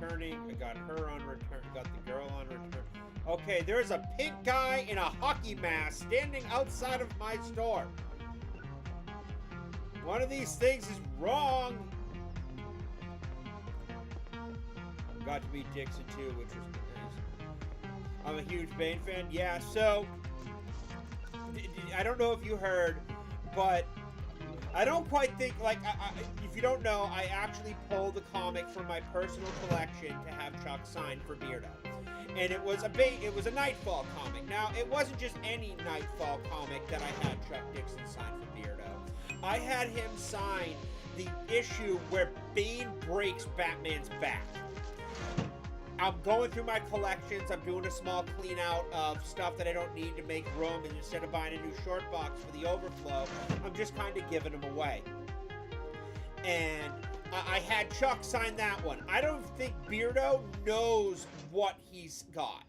returning. I got her on return. Got the girl on return. Okay, there's a pink guy in a hockey mask standing outside of my store. One of these things is wrong. Got to meet Dixon too, which was nice. I'm a huge Bane fan. Yeah, so I don't know if you heard, but I don't quite think, like, if you don't know, I actually pulled the comic from my personal collection to have Chuck sign for Beardo. And it was a Nightfall comic. Now, it wasn't just any Nightfall comic that I had Chuck Dixon sign for Beardo. I had him sign the issue where Bane breaks Batman's back. I'm going through my collections. I'm doing a small clean out of stuff that I don't need to make room, and instead of buying a new short box for the overflow, I'm just kind of giving them away. And I had Chuck sign that one. I don't think Beardo knows what he's got.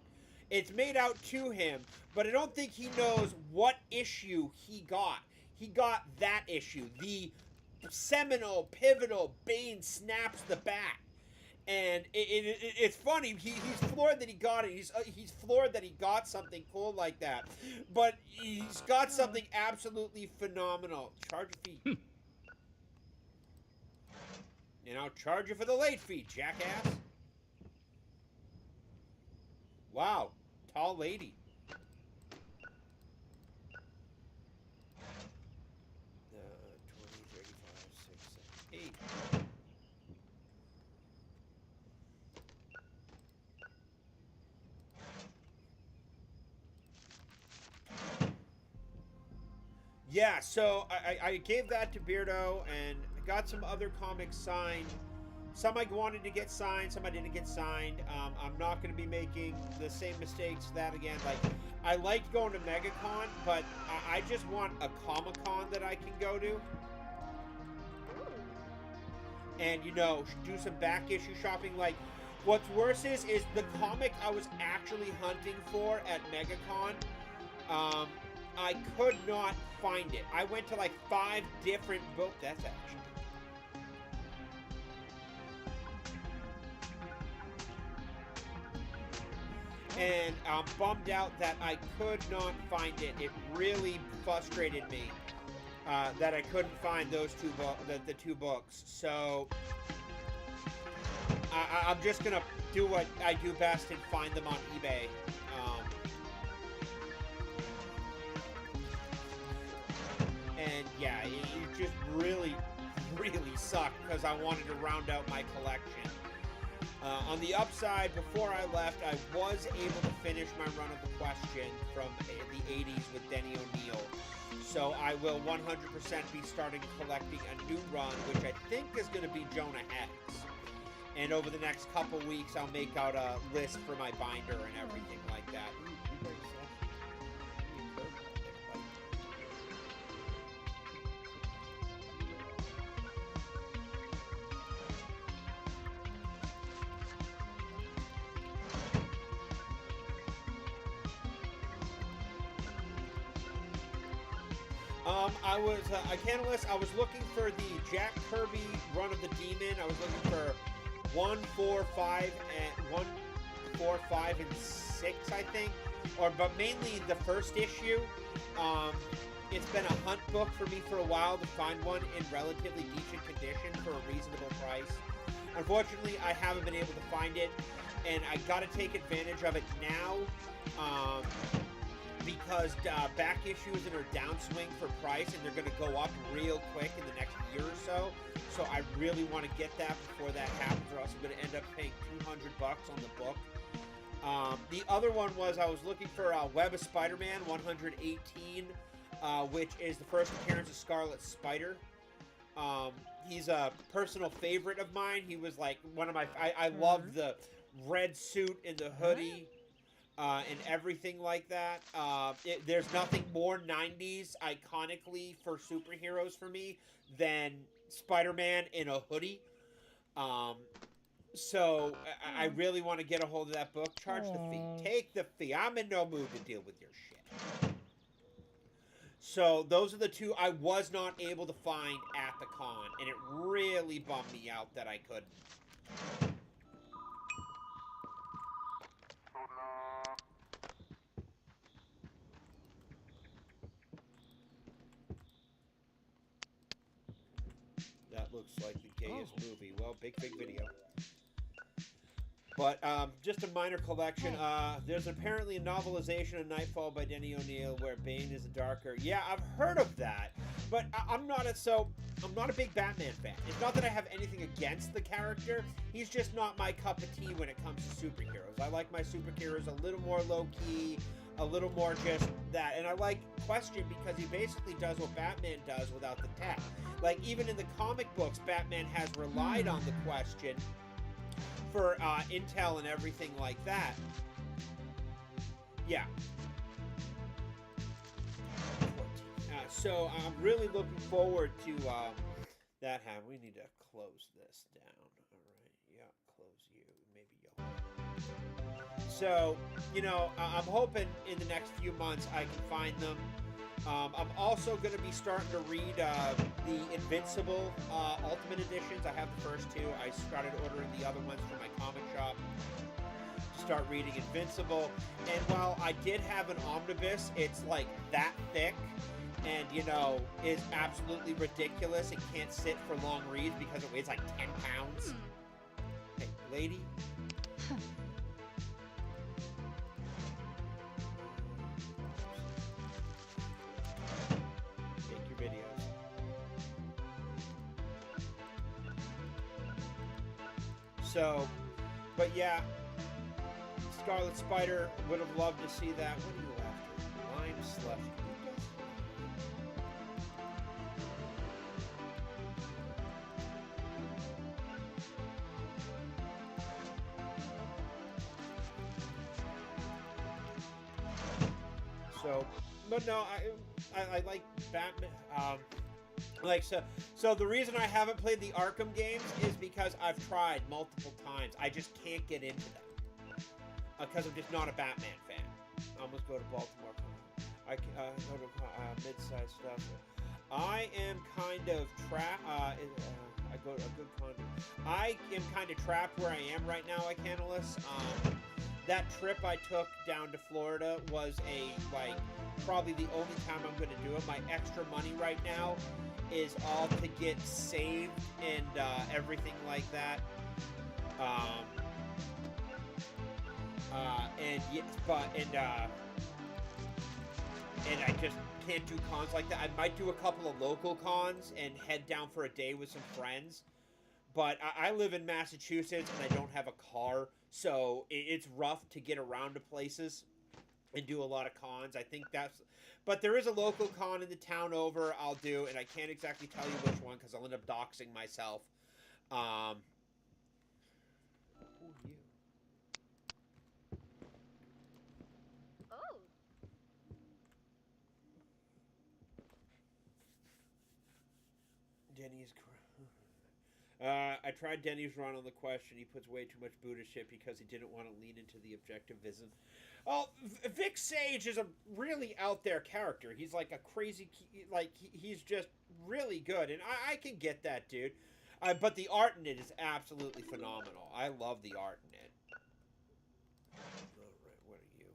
It's made out to him, but I don't think he knows what issue he got. He got that issue, the seminal, pivotal Bane snaps the bat. And it's funny. He's floored that he got it. He's floored that he got something cool like that. But he's got something absolutely phenomenal. Charge a fee. And I'll charge you for the late fee, jackass. Wow. Tall lady. 20, 35, 6, 7, 8. Yeah, so I gave that to Beardo, and I got some other comics signed. Some I wanted to get signed, some I didn't get signed. I'm not going to be making the same mistakes that again. Like, I liked going to MegaCon, but I just want a Comic-Con that I can go to. And, you know, do some back issue shopping. Like, what's worse is the comic I was actually hunting for at MegaCon, I could not find it. I went to like 5 different books. That's actually. And I'm bummed out that I could not find it. It really frustrated me that I couldn't find those the 2 books. So I'm just gonna do what I do best and find them on eBay. And yeah, it just really sucked because I wanted to round out my collection. On the upside, before I left, I was able to finish my run of the Question from the 80s with Denny O'Neil. So I will 100% be starting collecting a new run, which I think is going to be Jonah Hex. And over the next couple weeks, I'll make out a list for my binder and everything like that. I was looking for the Jack Kirby Run of the Demon. I was looking for 1, 4, 5, and 1, 4, 5, and 6, I think. But mainly the first issue. It's been a hunt book for me for a while to find one in relatively decent condition for a reasonable price. Unfortunately, I haven't been able to find it, and I got to take advantage of it now. Because back issues are downswing for price, and they're going to go up real quick in the next year or so. So I really want to get that before that happens, or else I'm going to end up paying $200 on the book. The other one was I was looking for Web of Spider-Man 118, which is the first appearance of Scarlet Spider. He's a personal favorite of mine. He was like one of my... I love the red suit and the hoodie. And everything like that. There's nothing more 90s iconically for superheroes for me than Spider-Man in a hoodie. So I really want to get a hold of that book. Charge the fee. Take the fee. I'm in no mood to deal with your shit. So those are the 2 I was not able to find at the con, and it really bummed me out that I couldn't. That looks like the gayest movie. Well, big video. But just a minor collection. There's apparently a novelization of Nightfall by Denny O'Neil where Bane is a darker. Yeah, I've heard of that, but I'm not a big Batman fan. It's not that I have anything against the character. He's just not my cup of tea when it comes to superheroes. I like my superheroes a little more low key, a little more just that. And I like Question because he basically does what Batman does without the tech. Like even in the comic books, Batman has relied on the Question for intel and everything like that. Yeah. So I'm really looking forward to that happening. We need to close this down. All right. Yeah, close you. Maybe you'll. So, you know, I'm hoping in the next few months I can find them. I'm also going to be starting to read the Invincible Ultimate Editions. I have the first two. I started ordering the other ones from my comic shop to start reading Invincible. And while I did have an omnibus, it's like that thick and, you know, is absolutely ridiculous. It can't sit for long reads because it weighs like 10 pounds. Hey, lady. Videos. So, but yeah, Scarlet Spider would have loved to see that. What are you after? Lime slush. So, but no, I like Batman. So the reason I haven't played the Arkham games is because I've tried multiple times. I just can't get into them because I'm just not a Batman fan. I almost go to Baltimore. I go to mid-sized stuff. I am kind of trapped. I go to a good condo. I am kind of trapped where I am right now, Icanolus. That trip I took down to Florida was probably the only time I'm going to do it. My extra money right now is all to get saved and everything like that. And I just can't do cons like that. I might do a couple of local cons and head down for a day with some friends. But I live in Massachusetts and I don't have a car, so it's rough to get around to places and do a lot of cons. I think that's... But there is a local con in the town over I'll do, and I can't exactly tell you which one because I'll end up doxing myself. Who are you? Oh. Denny's... I tried Denny's run on the Question. He puts way too much Buddha shit because he didn't want to lean into the objectivism. Oh, Vic Sage is a really out there character. He's like a crazy, he's just really good, and I can get that, dude. But the art in it is absolutely phenomenal. I love the art in it. All right, what are you?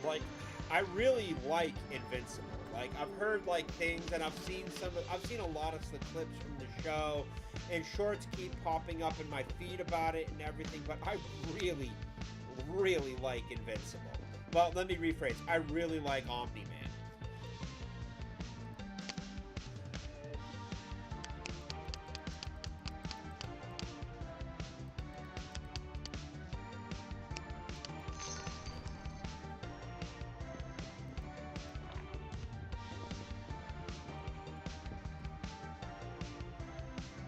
Like, I really like Invincible. Like, I've heard like things, and I've seen a lot of the clips from the show, and shorts keep popping up in my feed about it and everything. But I really, really like Invincible. Well, let me rephrase. I really like Omni-Man.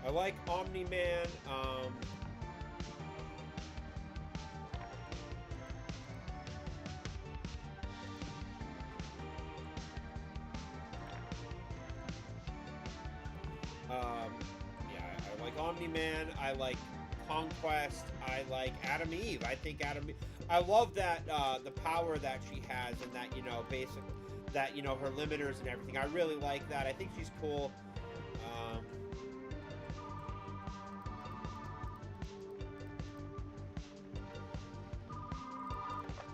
I like Omni-Man. Yeah, I like Omni-Man. I like Conquest. I like Adam Eve. I think Adam Eve. I love that the power that she has, and that basic, that her limiters and everything. I really like that. I think she's cool.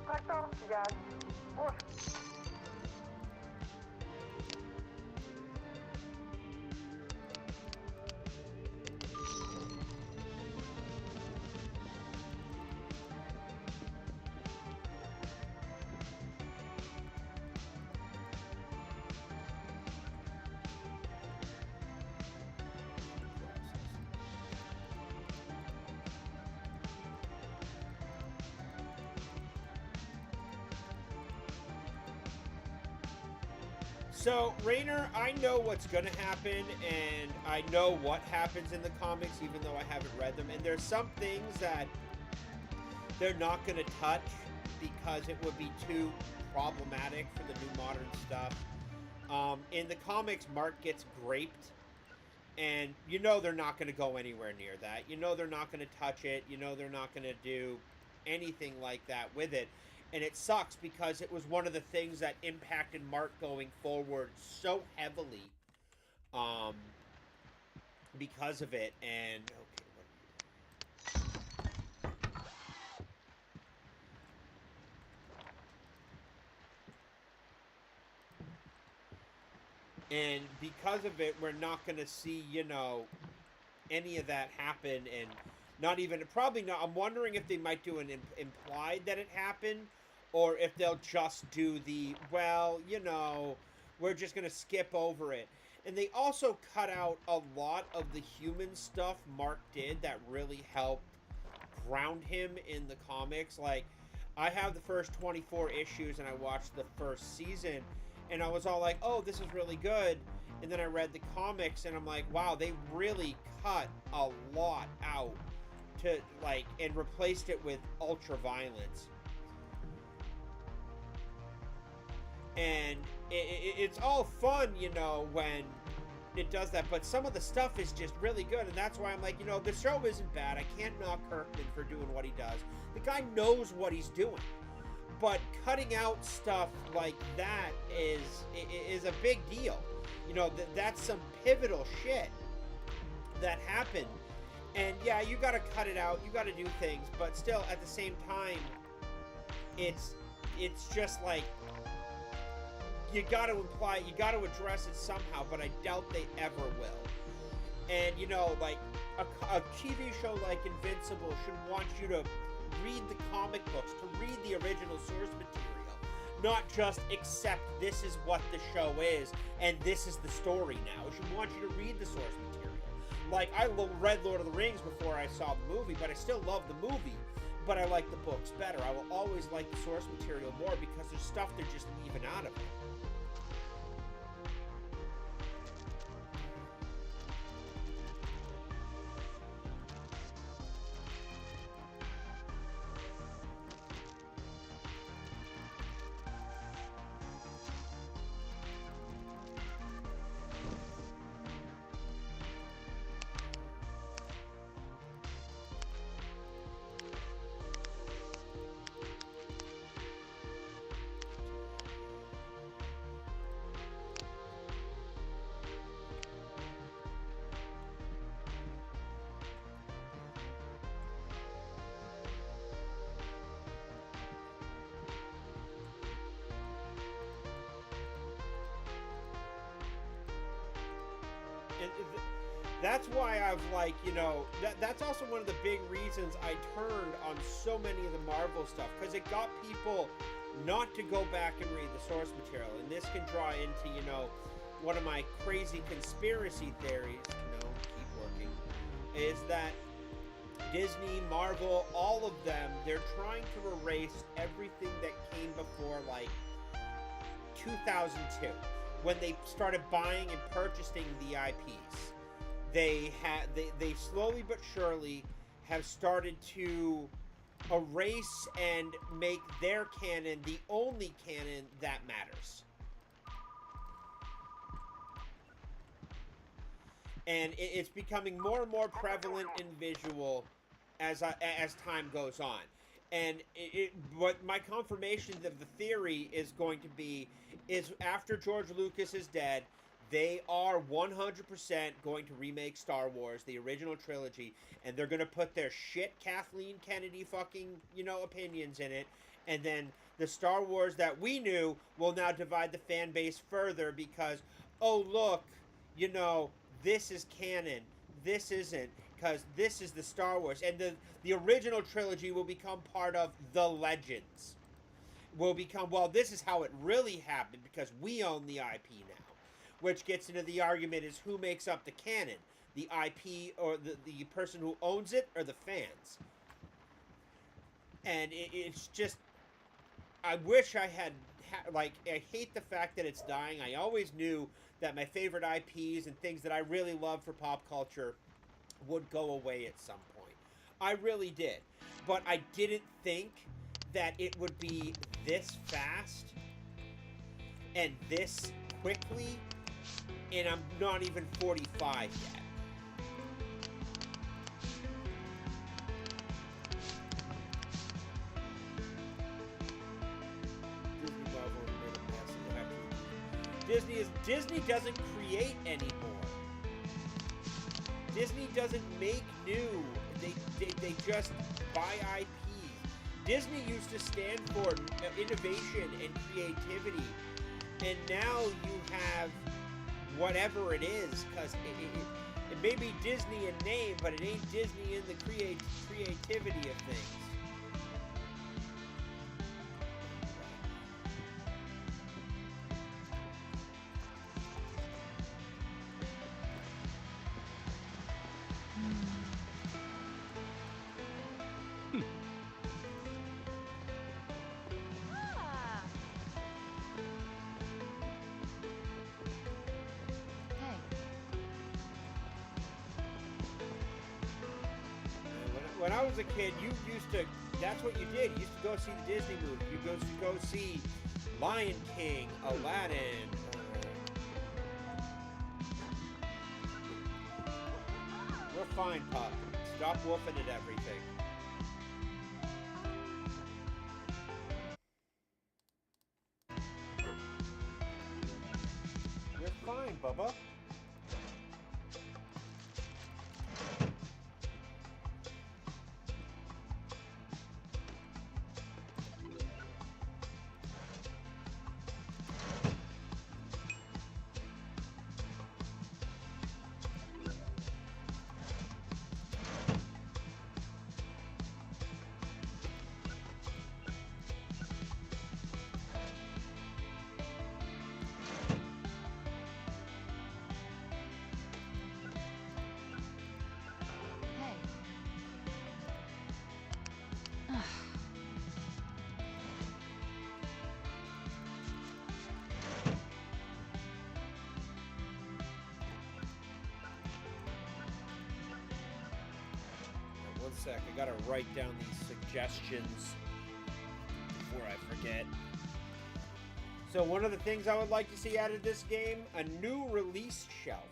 Tractor, gaz. Rouge. So, Rainer, I know what's going to happen, and I know what happens in the comics, even though I haven't read them. And there's some things that they're not going to touch because it would be too problematic for the new modern stuff. In the comics, Mark gets graped, and they're not going to go anywhere near that. They're not going to touch it. They're not going to do anything like that with it. And it sucks because it was one of the things that impacted Mark going forward so heavily because of it. And, and because of it, we're not going to see, any of that happen. And not even, probably not, I'm wondering if they might do an implied that it happened, or if they'll just do the, well, we're just going to skip over it. And they also cut out a lot of the human stuff Mark did that really helped ground him in the comics. Like, I have the first 24 issues, and I watched the first season, and I was all like, oh, this is really good. And then I read the comics, and I'm like, wow, they really cut a lot out to, like, and replaced it with ultra violence. And it's all fun, when it does that. But some of the stuff is just really good. And that's why I'm like, the show isn't bad. I can't knock Kirkman for doing what he does. The guy knows what he's doing. But cutting out stuff like that is a big deal. That's some pivotal shit that happened. And yeah, you got to cut it out. You got to do things. But still, at the same time, it's just like, you got to imply, you got to address it somehow, but I doubt they ever will. And, like, a TV show like Invincible should want you to read the comic books, to read the original source material, not just accept this is what the show is, and this is the story now. It should want you to read the source material. Like, I read Lord of the Rings before I saw the movie, but I still love the movie, but I like the books better. I will always like the source material more because there's stuff they're just leaving out of it. That's why I've, like, that's also one of the big reasons I turned on so many of the Marvel stuff, because it got people not to go back and read the source material. And this can draw into, one of my crazy conspiracy theories, keep working, is that Disney, Marvel, all of them, they're trying to erase everything that came before, like, 2002, when they started buying and purchasing the IPs. They slowly but surely have started to erase and make their canon the only canon that matters. and it's becoming more and more prevalent and visual as time goes on. And what my confirmation of the theory is going to be is after George Lucas is dead, they are 100% going to remake Star Wars, the original trilogy, and they're going to put their shit Kathleen Kennedy fucking, opinions in it, and then the Star Wars that we knew will now divide the fan base further because, oh, look, this is canon, this isn't, because this is the Star Wars, and the original trilogy will become part of the Legends. Will become, well, this is how it really happened because we own the IP now. Which gets into the argument is who makes up the canon, the IP or the person who owns it or the fans. And it's just, I wish I had, I hate the fact that it's dying. I always knew that my favorite IPs and things that I really love for pop culture would go away at some point. I really did. But I didn't think that it would be this fast and this quickly. And I'm not even 45 yet. Disney doesn't create anymore. Disney doesn't make new. They just buy IPs. Disney used to stand for innovation and creativity, and now you have whatever it is, because it may be Disney in name, but it ain't Disney in the creativity of things. When I was a kid, that's what you did. You used to go see the Disney movie. You go see Lion King, Aladdin. We're fine, pup. Stop woofing at everything. You're fine, Bubba. One sec, I gotta write down these suggestions before I forget. So one of the things I would like to see added this game, a new release shelf.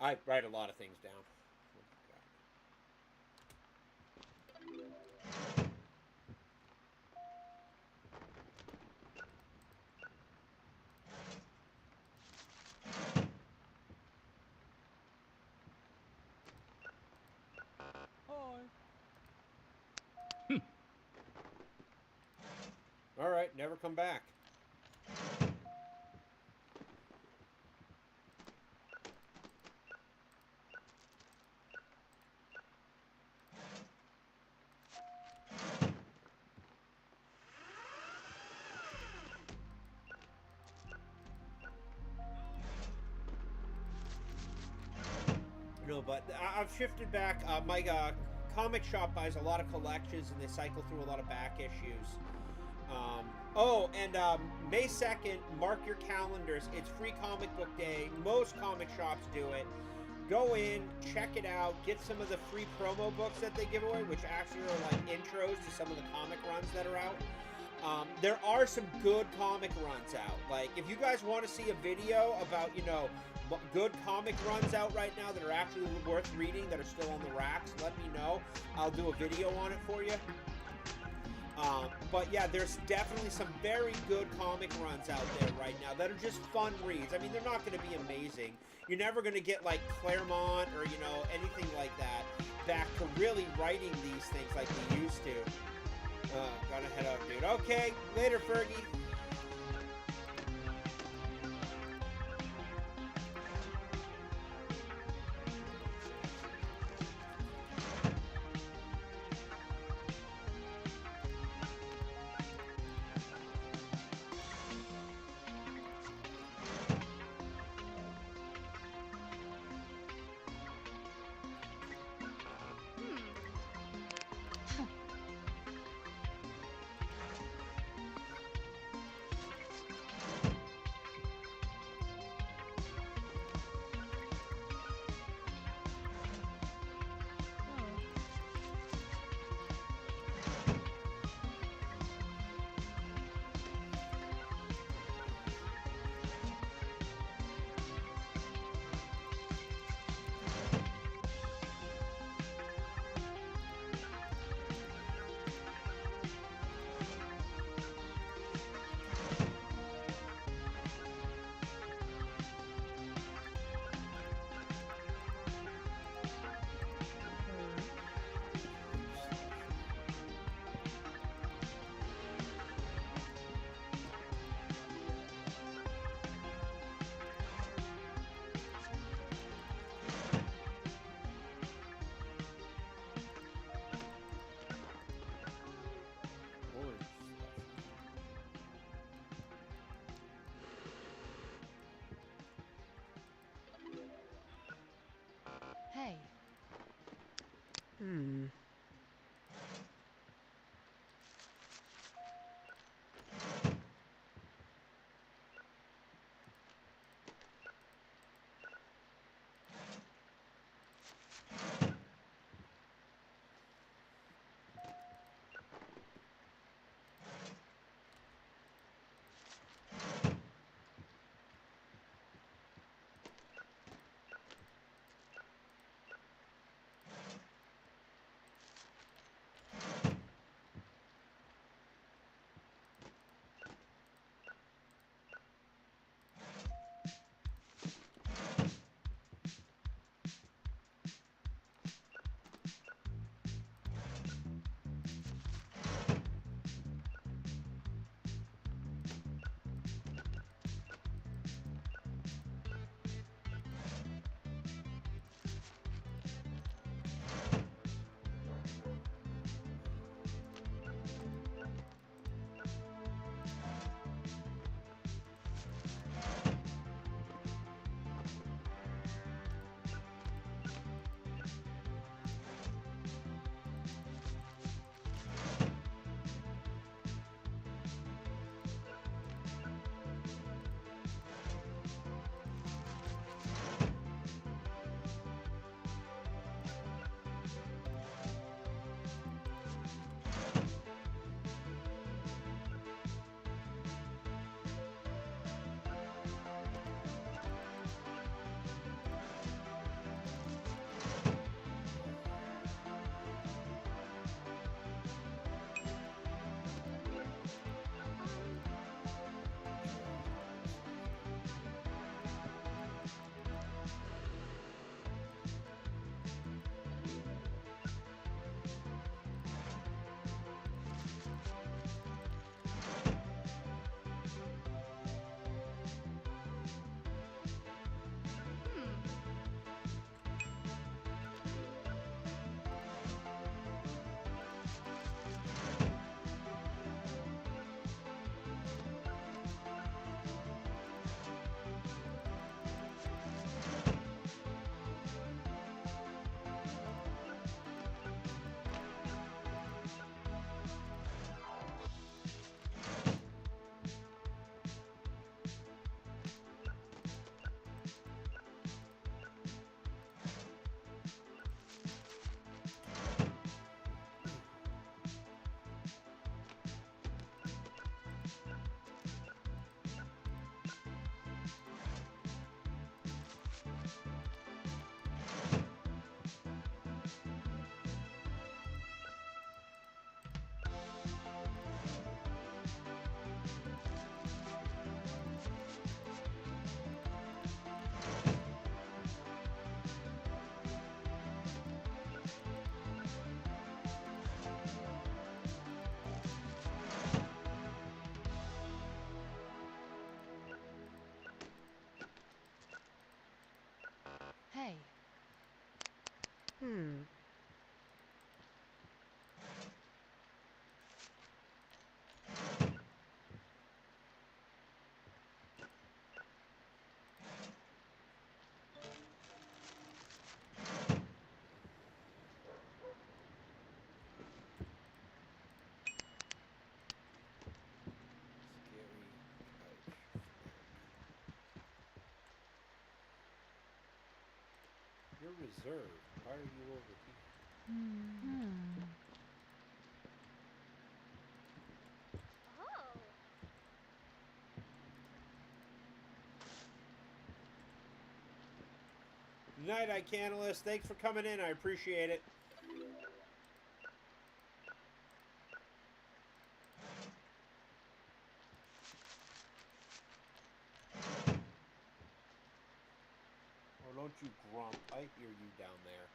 I write a lot of things down. All right, never come back. No, but I've shifted back. My comic shop buys a lot of collections, and they cycle through a lot of back issues. Oh, and May 2nd, mark your calendars. It's free comic book day. Most comic shops do it. Go in, check it out, get some of the free promo books that they give away, which actually are like intros to some of the comic runs that are out. There are some good comic runs out. Like, if you guys want to see a video about, you know, good comic runs out right now that are actually worth reading, that are still on the racks, let me know. I'll do a video on it for you. But yeah, there's definitely some very good comic runs out there right now that are just fun reads. I mean, they're not going to be amazing. You're never going to get like Claremont or, you know, anything like that back to really writing these things like they used to. Gotta head out, dude. Okay, later, Fergie. Hey. You're reserved. Why are you over here? Good night, iCannalist. Thanks for coming in. I appreciate it. Oh, don't you grump. I hear you down there.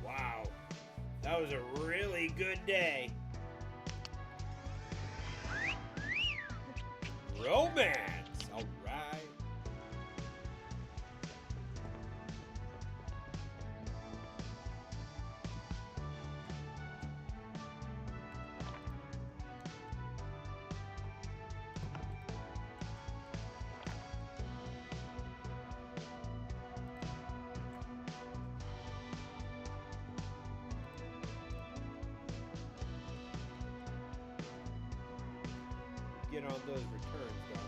Wow. That was a really good day. Romance. All right. Get on those returns, Doc.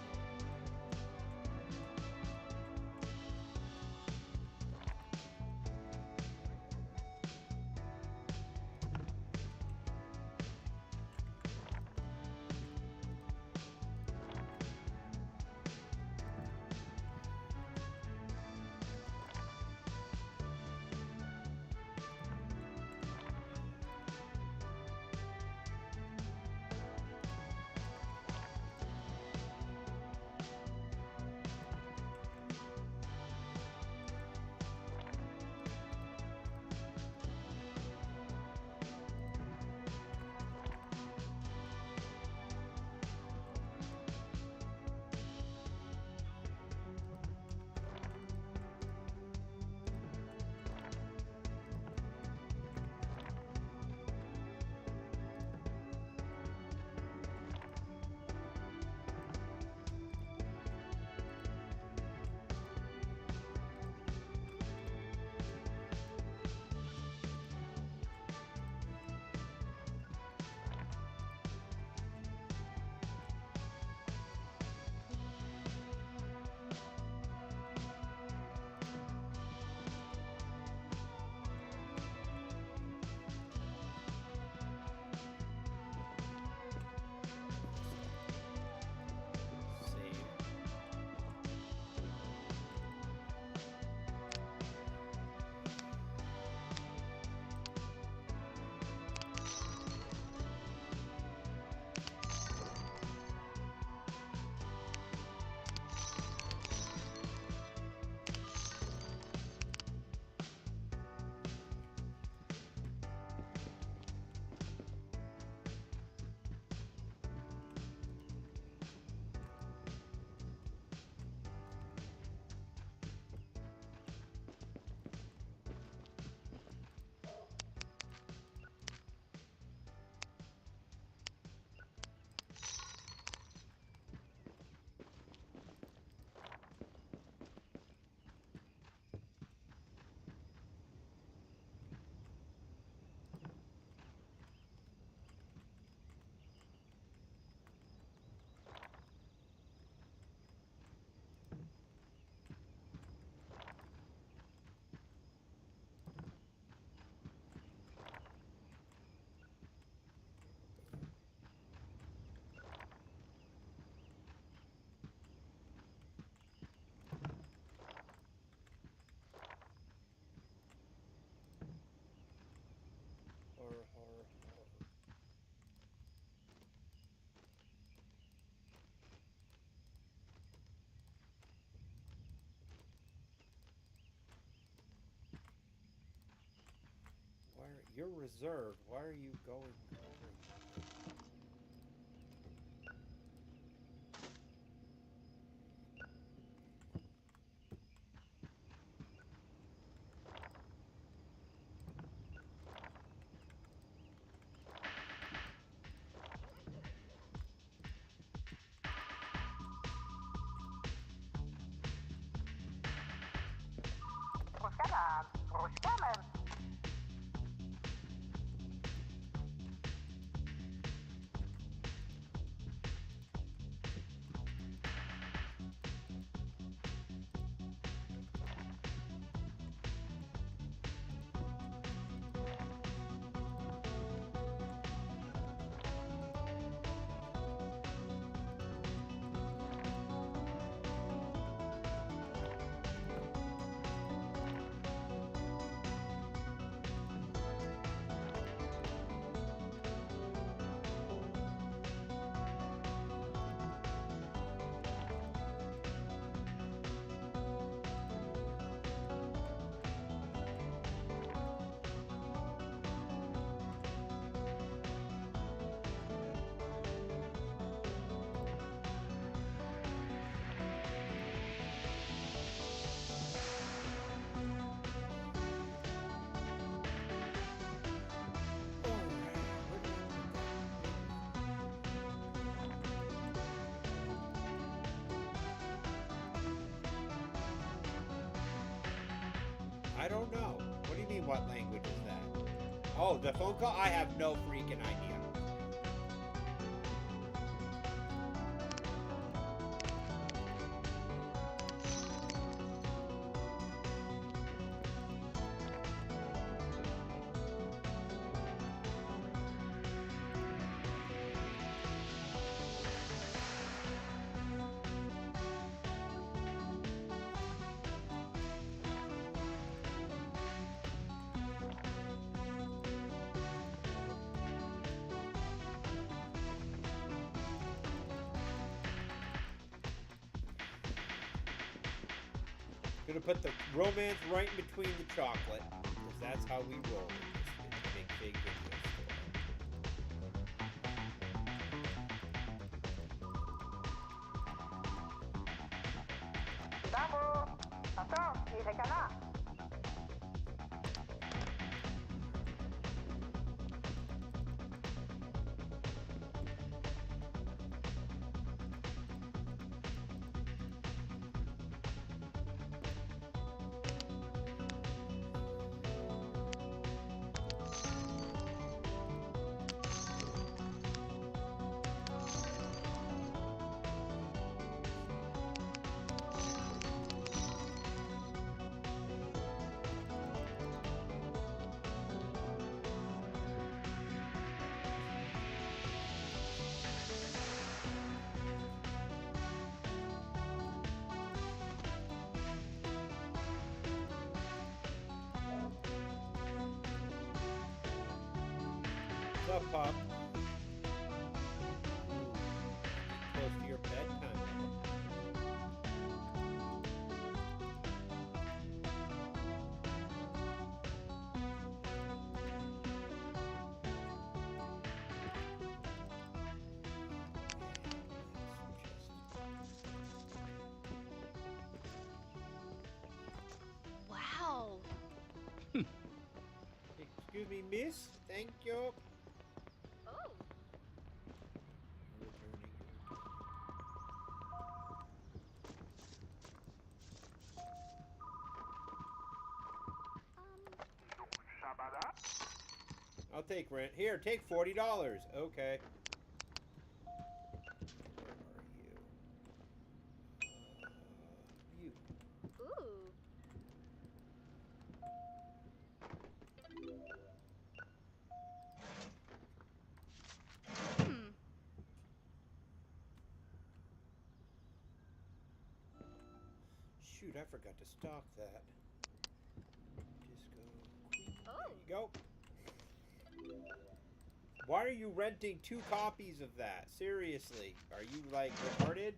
Save. Horror, horror, horror. Why are you're reserved? Why are you going over? I don't know. What do you mean, what language is that? Oh, the phone call? I have no freaking idea. Gonna put the romance right in between the chocolate, because that's how we roll in this big video store. Bravo! Attends, il est canard. What's up, Pop? Close to your bedtime. Wow. Excuse me, miss. Thank you. Oh. I'll take rent. Here, take $40. Okay. Where are you? Ooh. Hmm. Shoot, I forgot to stock that. Disco Queen. Oh. There you go. Why are you renting 2 copies of that? Seriously. Are you, like, retarded?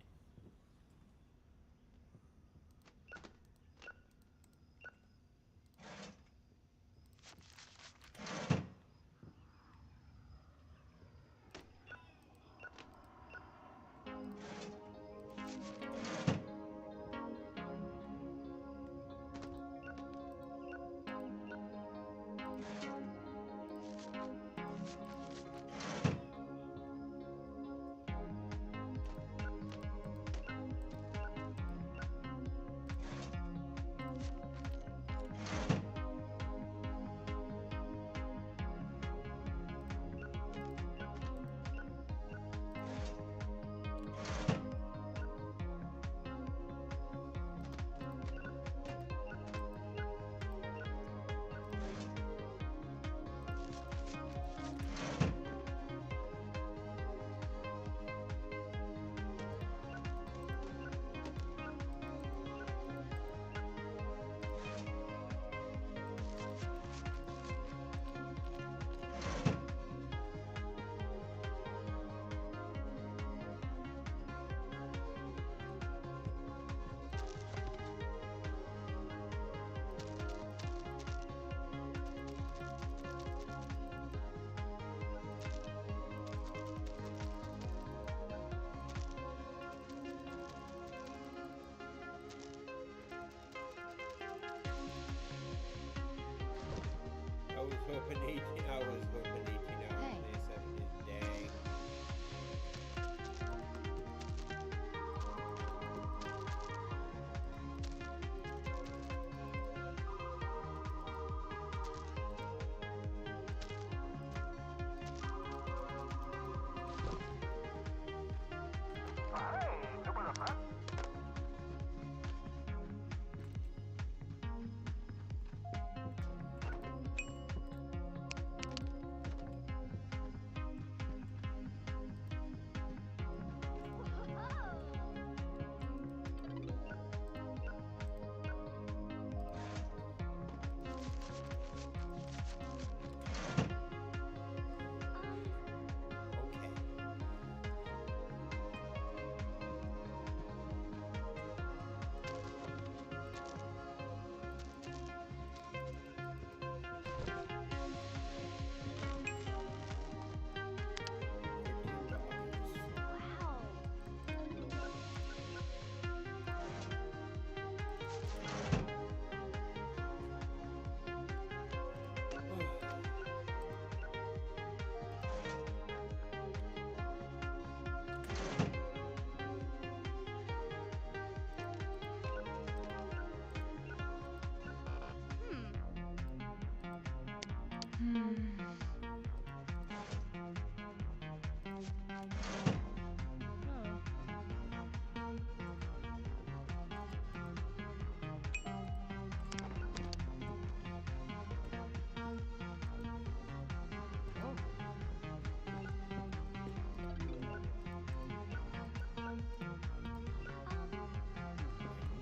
hoping 18 hours, hoping 18 hours. Hey. They said it is dang.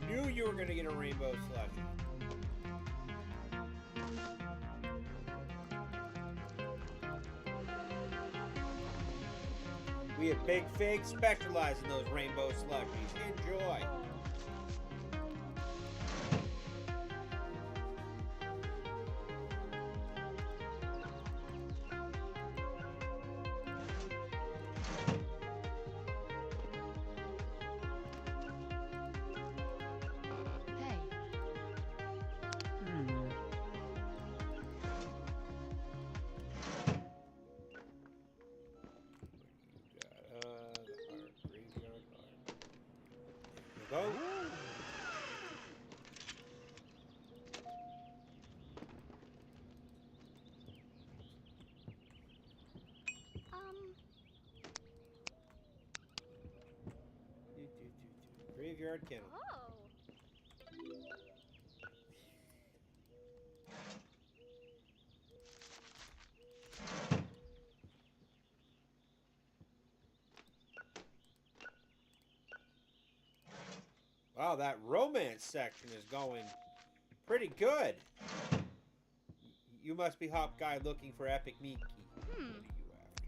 Knew you were gonna get a rainbow slushie. We at Big Fig specialize in those rainbow slushies. Enjoy. Go. Graveyard kennel. Wow, that romance section is going pretty good. You must be Hop Guy looking for Epic Miki. What are you after?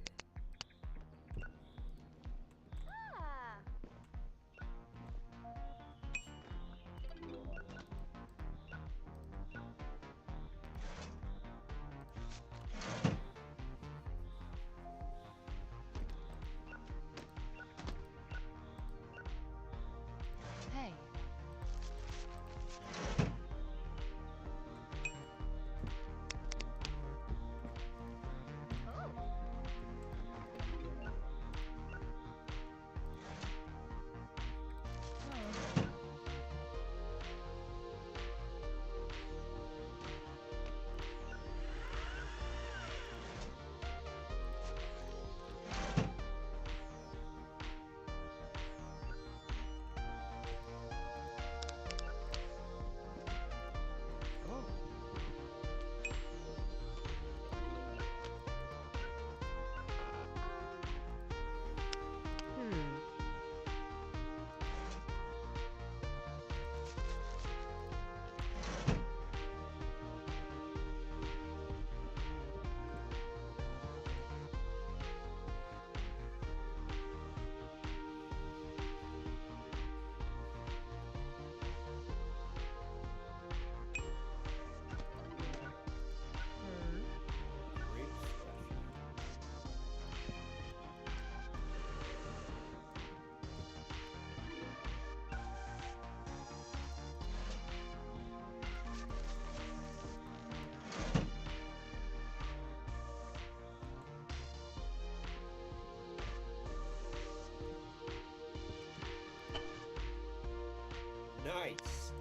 Nice.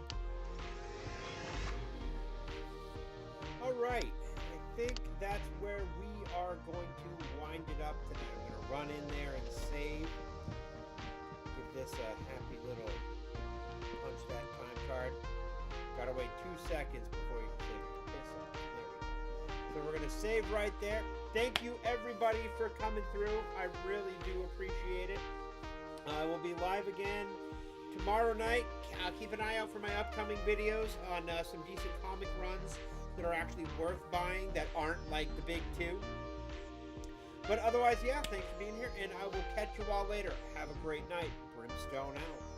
All right. I think that's where we are going to wind it up tonight. I'm going to run in there and save. Give this a happy little punch that time card. Gotta wait 2 seconds before you can save your piss off. There we go. So we're going to save right there. Thank you everybody for coming through. I really do appreciate it. We'll be live again tomorrow night. Keep an eye out for my upcoming videos on some decent comic runs that are actually worth buying that aren't like the big two. But otherwise, yeah, thanks for being here, and I will catch you all later. Have a great night. Brimstone out.